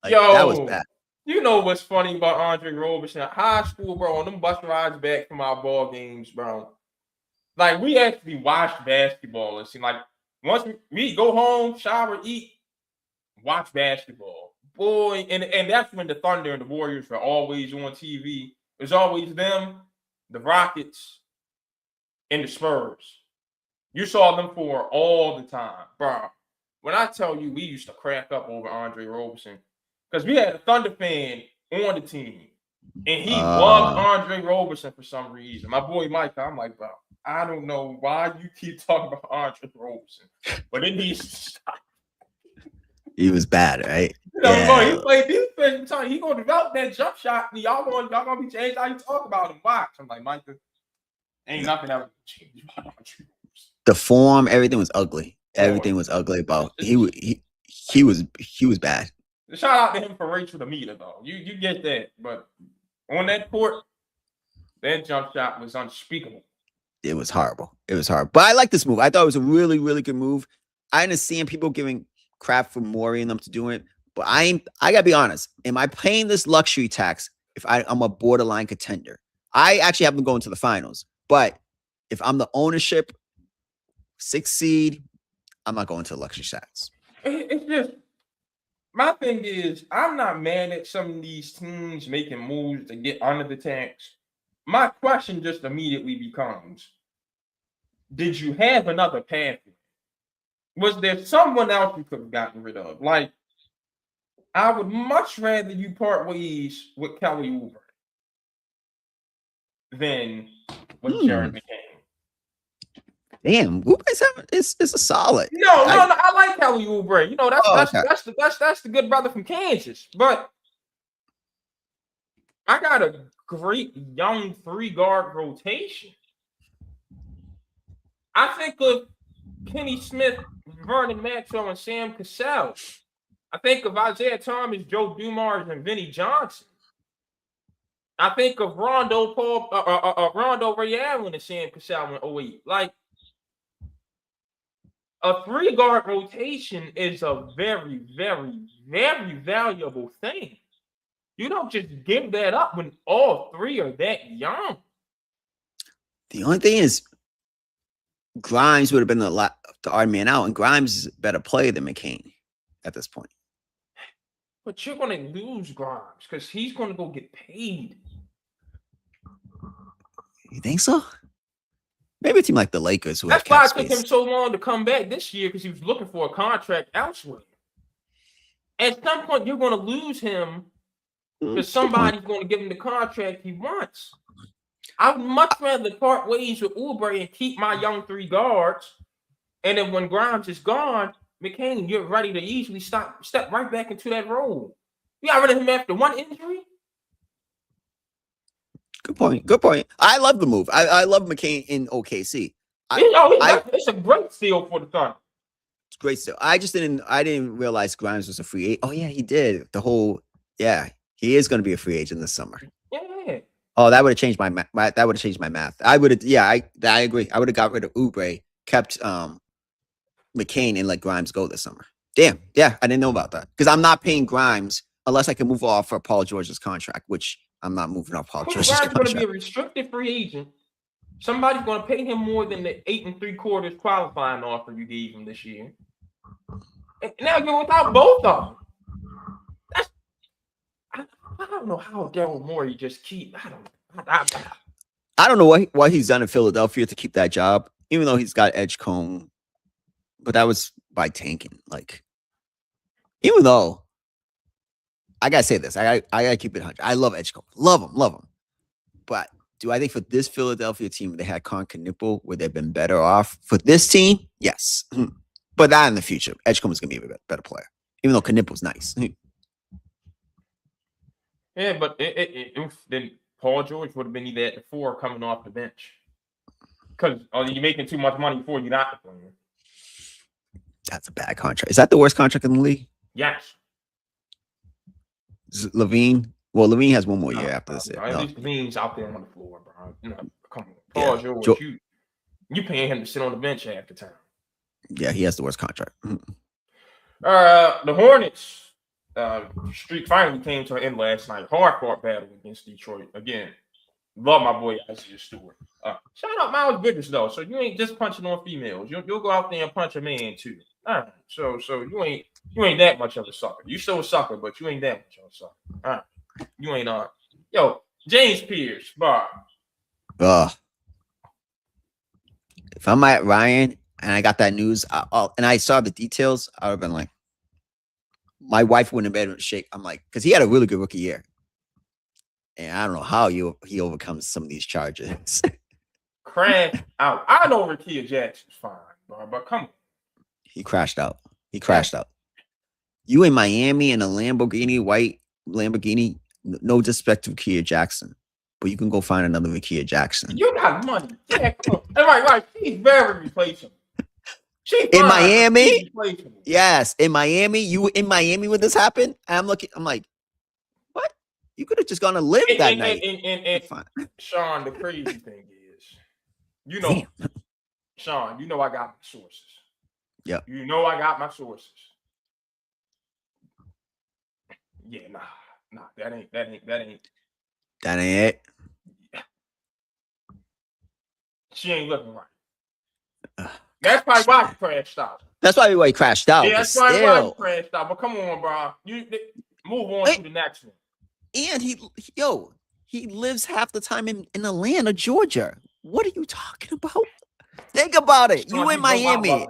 Like, that was bad. You know what's funny about Andre Roberson? High school, bro, on them bus rides back from our ball games, bro. Like, we actually watched basketball. It seemed like once we go home, shower, eat, watch basketball. Boy, and that's when the Thunder and the Warriors were always on TV. It was always them, the Rockets, and the Spurs. You saw them for all the time, bro. When I tell you we used to crack up over Andre Roberson, because we had a Thunder fan on the team, and he loved Andre Roberson for some reason. My boy Mike, I'm like, bro, I don't know why you keep talking about Andre Roberson, but it needs to stop. He was bad, right? You know, bro, he played defense. He gonna develop that jump shot, and y'all gonna be changed how you talk about him. Watch. I'm like, Mike, ain't nothing ever changed about Andre Roberson. The form, everything was ugly. Everything was ugly about he was bad. Shout out to him for Rachel the meter, though. You get that, but on that court, that jump shot was unspeakable. It was horrible. It was horrible. But I like this move. I thought it was a really, really good move. I understand people giving crap for Morey and them to do it, but I gotta be honest. Am I paying this luxury tax if I'm a borderline contender? I actually have them going to the finals, but if I'm the ownership, 6th seed, I'm not going to the luxury tax. It's just. My thing is, I'm not mad at some of these teams making moves to get under the tax. My question just immediately becomes, did you have another pathway? Was there someone else you could have gotten rid of? Like, I would much rather you part ways with Kelly Oubre than with Jared McCain. Damn, Oubre's is a solid. No, I like Kelly Oubre. You know, that's the good brother from Kansas. But I got a great young 3-guard rotation. I think of Kenny Smith, Vernon Maxwell, and Sam Cassell. I think of Isaiah Thomas, Joe Dumars, and Vinnie Johnson. I think of Rondo Ray Allen and Sam Cassell in 08. Like, a 3-guard rotation is a very, very, very valuable thing. You don't just give that up when all three are that young. The only thing is, Grimes would have been the odd man out, and Grimes is a better player than McCain at this point. But you're going to lose Grimes because he's going to go get paid. You think so? Maybe a team like the Lakers. That's why it took him so long to come back this year, because he was looking for a contract elsewhere. At some point, you're going to lose him because somebody's going to give him the contract he wants. I would much rather part ways with Oubre and keep my young 3 guards. And then when Grimes is gone, McCain, you're ready to easily step right back into that role. You got rid of him after one injury? Good point. Good point. I love the move. I love McCain in OKC. It's a great steal for the Thunder. It's great steal. I didn't realize Grimes was a free agent. Oh yeah, he did. He is going to be a free agent this summer. Yeah. Oh, that would have changed my math. I would have. Yeah, I agree. I would have got rid of Oubre, kept McCain, and let Grimes go this summer. Damn. Yeah, I didn't know about that because I'm not paying Grimes unless I can move off for Paul George's contract, which I'm not moving off Paul George's contract. Grimes going to be a restricted free agent. Somebody's going to pay him more than the 8 3/4 qualifying offer you gave him this year. And now you're without both of them. I don't know how Daryl Morey just I don't know what he's done in Philadelphia to keep that job, even though he's got Edgecombe, but that was by tanking. Like, even though I gotta say this, I gotta keep it 100. I love Edgecombe, love him. But do I think for this Philadelphia team, they had Antetokounmpo, would they've been better off? For this team, yes, but not in the future. Edgecombe is gonna be a better player, even though Knippo's nice. Yeah, but then Paul George would have been either at the 4 or coming off the bench. Because you're making too much money before you're not playing. That's a bad contract. Is that the worst contract in the league? Yes. Levine? Well, Levine has one more year after this. At least Levine's out there on the floor, bro. Come on. Paul George, you paying him to sit on the bench half the time. Yeah, he has the worst contract. The Hornets. Streak finally came to an end last night. Hard-fought battle against Detroit. Again, love my boy Isaiah Stewart. Shout out Miles Bridges, though. So you ain't just punching on females. You'll go out there and punch a man, too. All right. So you ain't that much of a sucker. You still a sucker, but you ain't that much of a sucker. All right. You ain't on. Yo, James Pierce, Bob. If I'm at Ryan and I got that news and I saw the details, I would have been like, my wife wouldn't have been able to shake. I'm like, because he had a really good rookie year. And I don't know how he overcomes some of these charges. Crash out. I know Rickea Jackson's fine, bro, but come on. He crashed out. You in Miami in a white Lamborghini, no disrespect to Rickea Jackson, but you can go find another Rickea Jackson. You got money. Yeah, come on. Right. He's very replaceable. In Miami, yes. In Miami, you in Miami when this happened? And I'm like, what? You could have just gone to live that night. And Sean, the crazy thing is, Sean, I got my sources. Yeah. I got my sources. Yeah, nah, that ain't it. She ain't looking right. That's probably why he crashed out. That's probably why he crashed out. Yeah, that's probably why he crashed out. But come on, bro. You move on to the next one. And he lives half the time in Atlanta, Georgia. What are you talking about? Think about it. You in Miami.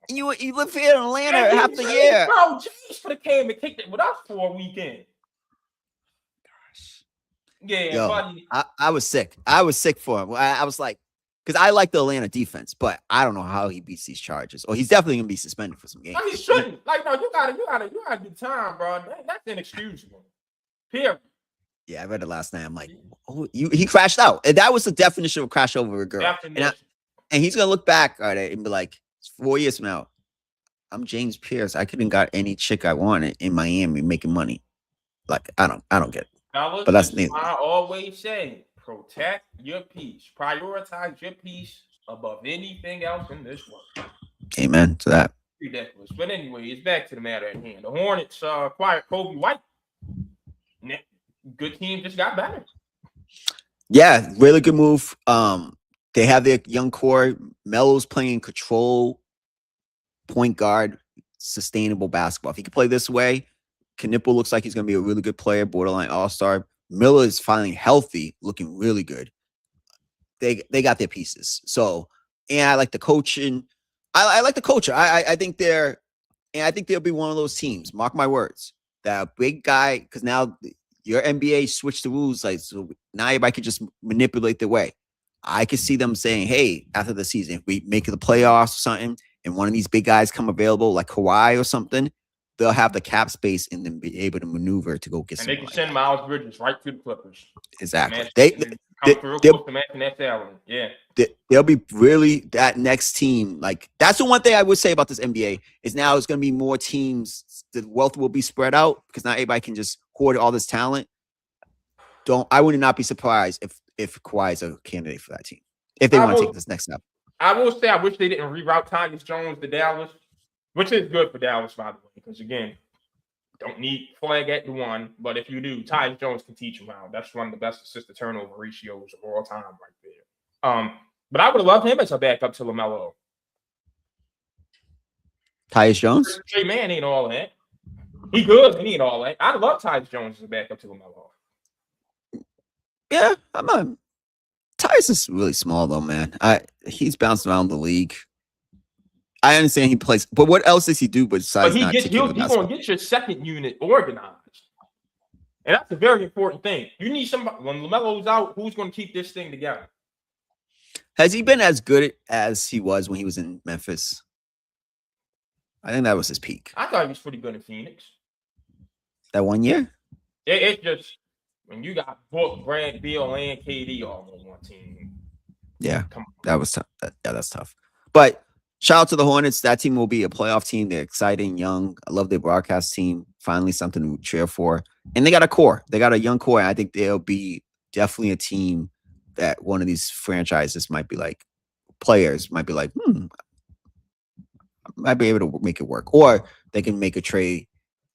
You live here in Atlanta half the year. Bro, James could have came and kicked it with us for a weekend. Gosh. Yeah, buddy. I was sick. I was sick for him. I was like, because I like the Atlanta defense, but I don't know how he beats these charges. Or he's definitely gonna be suspended for some games. No, he shouldn't. Like, no, you gotta do time, bro. That's inexcusable. Period. Yeah, I read it last night. I'm like, oh, he crashed out. And that was the definition of crash over a girl. Definition. And he's gonna look back at it and be like, 4 years from now, I'm James Pierce. I couldn't got any chick I wanted in Miami making money. Like, I don't get it. Fellas, But that's this is neither. why I always say, protect your peace. Prioritize your peace above anything else in this world. Amen to that. Ridiculous. But anyway, it's back to the matter at hand. The Hornets acquired Kobe White. Good team just got better. Yeah, really good move. They have their young core. Melo's playing control, point guard, sustainable basketball. If he can play this way, Knipple looks like he's going to be a really good player, borderline all-star. Miller is finally healthy, looking really good. They got their pieces. So, and I like the coaching. I like the coach. I think they'll be one of those teams. Mark my words. That big guy, because now your NBA switched the rules, like so now everybody can just manipulate their way. I could see them saying, "Hey, after the season, if we make the playoffs or something, and one of these big guys come available, like Kawhi or something, they'll have the cap space and then be able to maneuver to go get some." And they can send Miles Bridges right to the Clippers. Exactly. They'll be really that next team. Like that's the one thing I would say about this NBA is now it's going to be more teams. The wealth will be spread out because not everybody can just hoard all this talent. I would not be surprised if Kawhi is a candidate for that team if they want to take this next step. I will say I wish they didn't reroute Tyus Jones to Dallas, which is good for Dallas by the way, because again, don't need flag at the one, but if you do, Tyus Jones can teach him how. That's one of the best assist to turnover ratios of all time right there. But I would have loved him as a backup to LaMelo. Tyus Jones? Trey Man ain't all that. He good, but he ain't all that. I'd love Tyus Jones as a backup to LaMelo. Yeah, I'm not. Tyus is really small though, man. He's bounced around the league. I understand he plays, but what else does he do besides not taking the basketball? He's going to get your second unit organized. And that's a very important thing. You need somebody, when LaMelo's out, who's going to keep this thing together? Has he been as good as he was when he was in Memphis? I think that was his peak. I thought he was pretty good in Phoenix. That 1 year? It's just, when you got Book, Brad, Beal, and KD all on one team. Yeah, that was tough. That's tough. But shout out to the Hornets. That team will be a playoff team. They're exciting, young. I love their broadcast team. Finally, something to cheer for. And they got a core. They got a young core. I think they'll be definitely a team that one of these franchises might be like, players might be like, might be able to make it work. Or they can make a trade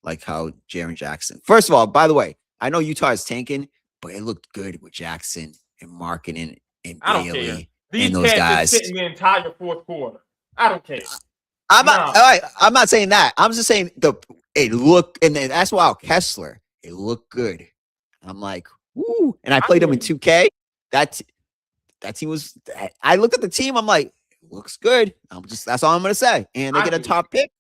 like how Jaren Jackson. First of all, by the way, I know Utah is tanking, but it looked good with Jackson and marketing and Bailey and those guys. Sitting the entire fourth quarter. I don't care. I'm not saying that. I'm just saying it looked, and that's why Kessler. It looked good. I'm like, woo. And I played him in 2K. That team was. I looked at the team. I'm like, it looks good. That's all I'm gonna say. And they get a top pick.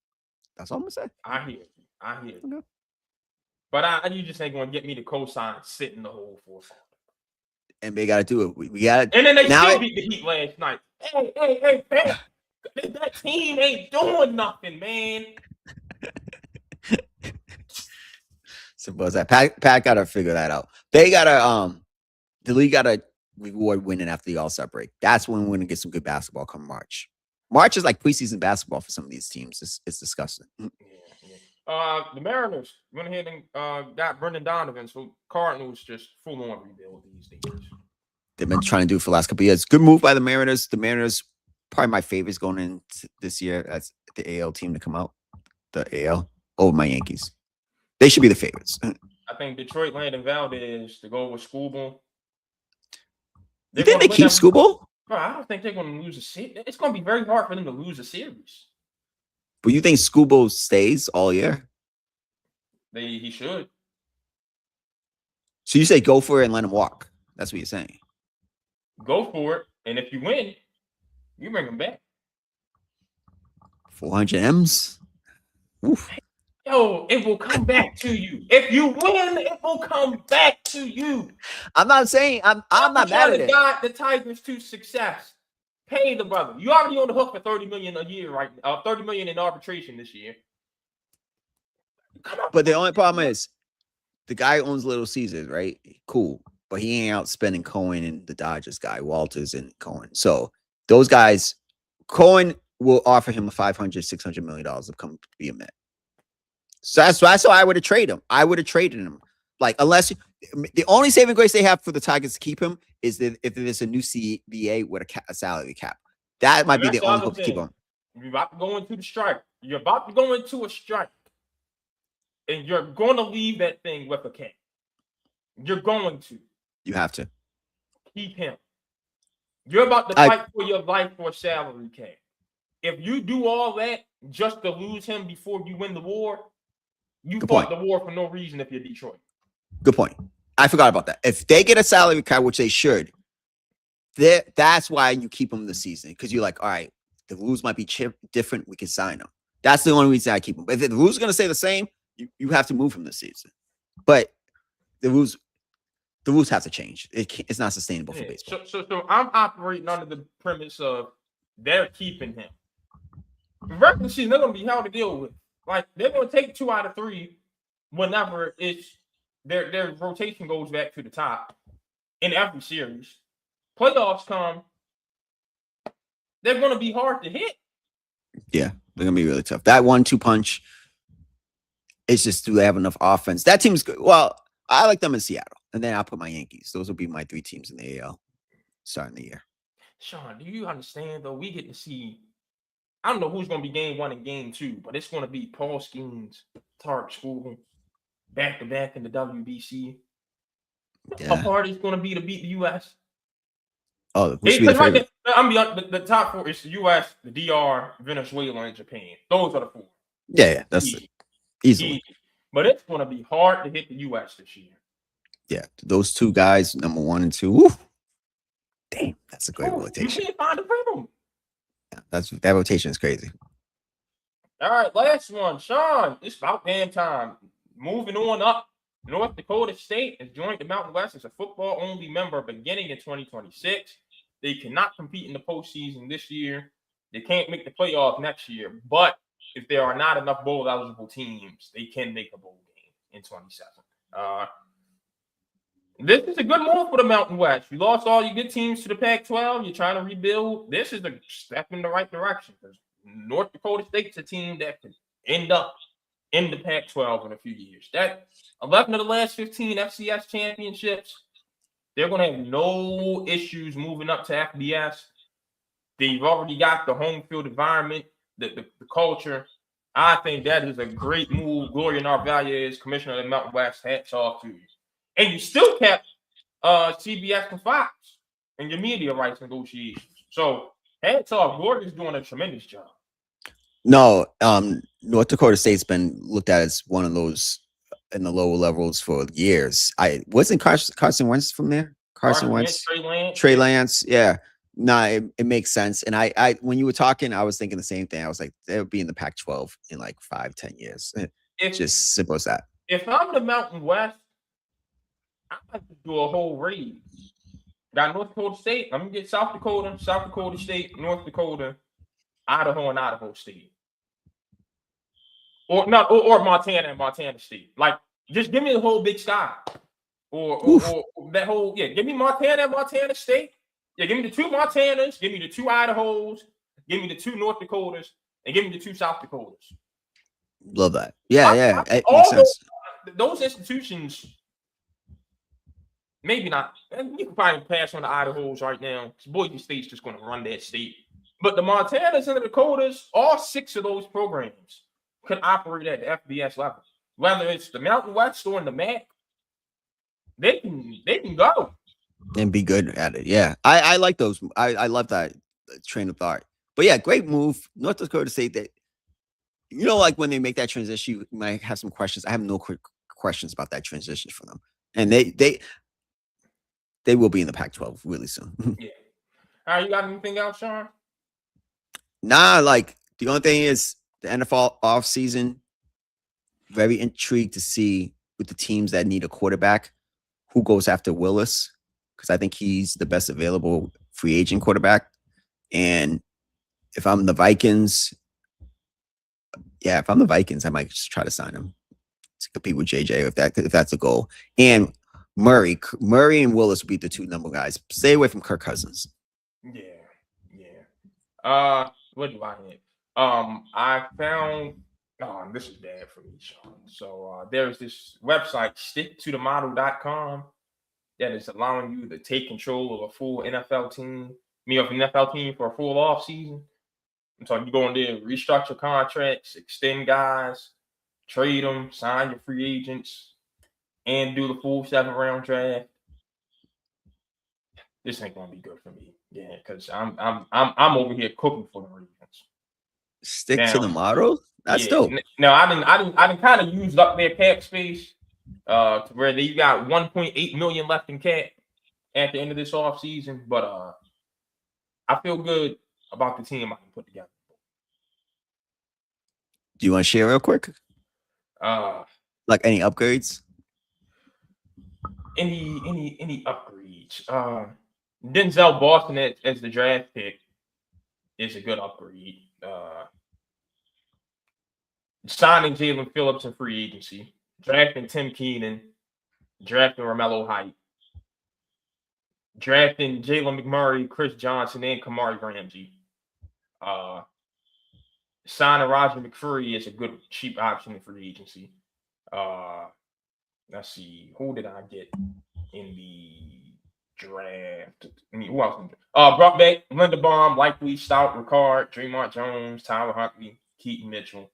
That's all I'm gonna say. I hear you. Okay. But you just ain't gonna get me to co-sign sitting the whole fourth quarter. And they gotta do it. We got. And then they still beat the Heat last night. Hey, man. That team ain't doing nothing, man. Simple as that. Pat gotta figure that out. They gotta the league gotta reward winning after the All-Star break. That's when we're gonna get some good basketball come March. March is like preseason basketball for some of these teams. It's disgusting. Yeah. The Mariners went ahead and got Brendan Donovan, so Cardinals just full on rebuild these days. They've been trying to do it for the last couple of years. Good move by the Mariners. The Mariners probably my favorites going into this year. That's the AL team to come out. The AL over my Yankees. They should be the favorites. I think Detroit landing Valdez to go with Skubal. You think they keep Skubal? Bro, I don't think they're going to lose a series. It's going to be very hard for them to lose a series. But you think Skubal stays all year? He should. So you say go for it and let him walk. That's what you're saying. Go for it. And if you win, you bring him back. 400 M's? Oof. Yo, it will come back to you. If you win, it will come back to you. I'm not saying I'm not mad at it. Guide the Tigers to success. Pay the brother. You already on the hook for $30 million a year, right? $30 million in arbitration this year. But the only problem is the guy owns Little Caesars, right? Cool. But he ain't out spending Cohen and the Dodgers guy, Walters and Cohen. So those guys, Cohen will offer him a $500-600 million to come be a Met. So that's why I would have traded him. I would have traded him. Like, unless the only saving grace they have for the Tigers to keep him is that if there's a new CBA with a salary cap. That might be the only hope to keep him. You're about to go into the strike. You're about to go into a strike. And you're going to leave that thing with a cap. You're going to. You have to. Keep him. You're about to fight for your life for a salary cap. If you do all that just to lose him before you win the war, you fought the war for no reason if you're Detroit. Good point. I forgot about that. If they get a salary cap, which they should, that's why you keep them this season. Because you're like, all right, the rules might be different. We can sign them. That's the only reason I keep them. But if the rules are going to stay the same, you have to move him this season. But the rules have to change. It's not sustainable for baseball. So I'm operating under the premise of they're keeping him. Regular season, they're going to be hard to deal with. Like, they're going to take 2 out of 3 whenever it's their rotation goes back to the top in every series. Playoffs come, they're going to be hard to hit. Yeah, they're going to be really tough. That 1-2 punch, it's just, do they have enough offense? That team's good. Well, I like them in Seattle. And then I'll put my Yankees. Those will be my 3 teams in the AL starting the year. Sean, do you understand, though? We get to see, I don't know who's going to be game 1 and game 2, but it's going to be Paul Skeens, Tarek School, back-to-back in the WBC. Yeah. How hard it's going to be to beat the U.S.? Oh, right there, the top 4 is the U.S., the DR, Venezuela, and Japan. Those are the 4. Yeah, that's easily. But it's going to be hard to hit the U.S. this year. Yeah, those 2 guys, number 1 and 2. Woo. Damn, that's a great rotation. You can't find a rhythm. Yeah, that rotation is crazy. All right, last one. Sean, it's about damn time. Moving on up. North Dakota State has joined the Mountain West as a football-only member beginning in 2026. They cannot compete in the postseason this year. They can't make the playoff next year. But if there are not enough bowl-eligible teams, they can make a bowl game in 27. This is a good move for the Mountain West. You lost all your good teams to the Pac-12. You're trying to rebuild. This is a step in the right direction because North Dakota State's a team that could end up in the Pac-12 in a few years. That 11 of the last 15 FCS championships, they're going to have no issues moving up to FBS. They've already got the home field environment, the culture. I think that is a great move. Gloria Narvaez, commissioner of the Mountain West, hats off to you. And you still kept CBS and Fox in your media rights negotiations. So hats off. Gloria's doing a tremendous job. No, North Dakota State's been looked at as one of those in the lower levels for years. Wasn't Carson Wentz from there? Carson Wentz, Trey Lance. Yeah. Nah, it makes sense. And I when you were talking, I was thinking the same thing. I was like, they'll be in the Pac-12 in like 5-10 years. Just simple as that. If I'm the Mountain West, I have to do a whole raid. Got North Dakota State. I'm gonna get South Dakota State, North Dakota, Idaho, and Idaho State. Or Montana and Montana State. Like, just give me the whole Big Sky. Or that whole, give me Montana and Montana State. Yeah, give me the 2 Montanas, give me the 2 Idahos, give me the 2 North Dakotas, and give me the 2 South Dakotas. Love that. Yeah, it makes sense. Those institutions, maybe not. You can probably pass on the Idahos right now. Boise State's just going to run that state. But the Montanas and the Dakotas, all 6 of those programs can operate at the FBS level. Whether it's the Mountain West or in the MAC, they can go. And be good at it. Yeah. I like those. I love that train of thought. But yeah, great move. North Dakota State, that, like when they make that transition, you might have some questions. I have no quick questions about that transition for them. And they will be in the Pac-12 really soon. Yeah. All right, you got anything else, Sean? Nah, like the only thing is the NFL offseason, very intrigued to see with the teams that need a quarterback, who goes after Willis, because I think he's the best available free agent quarterback. And if I'm the Vikings, I might just try to sign him. to compete with JJ if that's the goal. And Murray and Willis will be the two number guys. Stay away from Kirk Cousins. Yeah. What do I hit? I found. Oh, this is bad for me, Sean. So there's this website, sticktothemodel.com, that is allowing you to take control of a full NFL team. Of an NFL team for a full off season. So you go in there, restructure contracts, extend guys, trade them, sign your free agents, and do the full 7-round draft. This ain't gonna be good for me. Yeah, because I'm over here cooking for the Ravens. Stick to the model. That's dope. No, I didn't kind of used up their cap space to where they got 1.8 million left in cap at the end of this offseason. But I feel good about the team I can put together. Do you want to share real quick? Like any upgrades? Any upgrades? Denzel Boston as the draft pick is a good upgrade. Signing Jalen Phillips in free agency, drafting Tim Keenan, drafting Romello Height, drafting Jalen McMurray, Chris Johnson, and Kamari Ramsey. Signing Roger McCreary is a good cheap option in free agency. Let's see, who did I get in the draft? Who else? Brought back Linderbaum, Likely, Stout, Ricard, Draymond Jones, Tyler Huntley, Keaton Mitchell.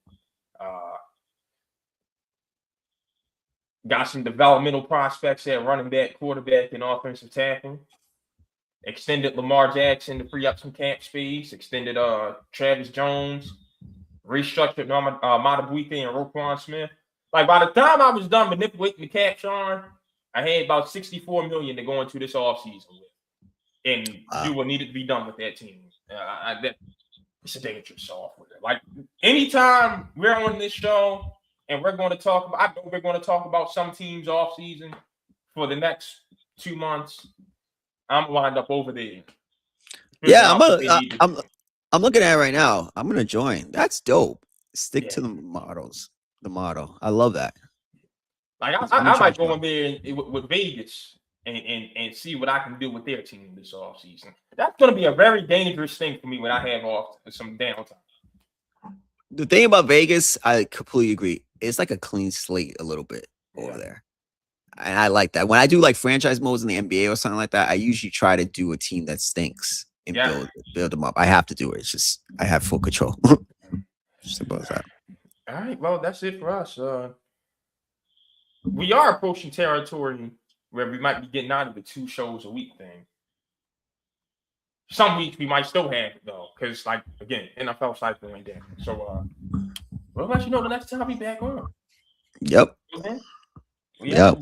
Got some developmental prospects at running back, quarterback, and offensive tackle. Extended Lamar Jackson to free up some cap space. Extended Travis Jones. Restructured Matabuike and Roquan Smith. Like by the time I was done manipulating the cap, Sean, I had about $64 million to go into this offseason with, and do what needed to be done with that team. It's a dangerous software. Like anytime we're on this show and we're going to talk about, I know we're going to talk about some teams off season for the next 2 months. I'm lined up over there. Yeah, I'm looking at it right now. I'm gonna join. That's dope. Stick to the models. The model. I love that. Like I might go in there with Vegas and see what I can do with their team this offseason. That's going to be a very dangerous thing for me when I have off some downtime. The thing about Vegas, I completely agree. It's like a clean slate a little bit over there. And I like that. When I do like franchise modes in the NBA or something like that, I usually try to do a team that stinks and build them up. I have to do it. It's just I have full control. Just about that. All right. Well, that's it for us. We are approaching territory where we might be getting out of the 2 shows a week thing. Some weeks we might still have it though, because like again, NFL cycle ain't there. So we'll let you know the next time we back on. Yep. Okay? Yep.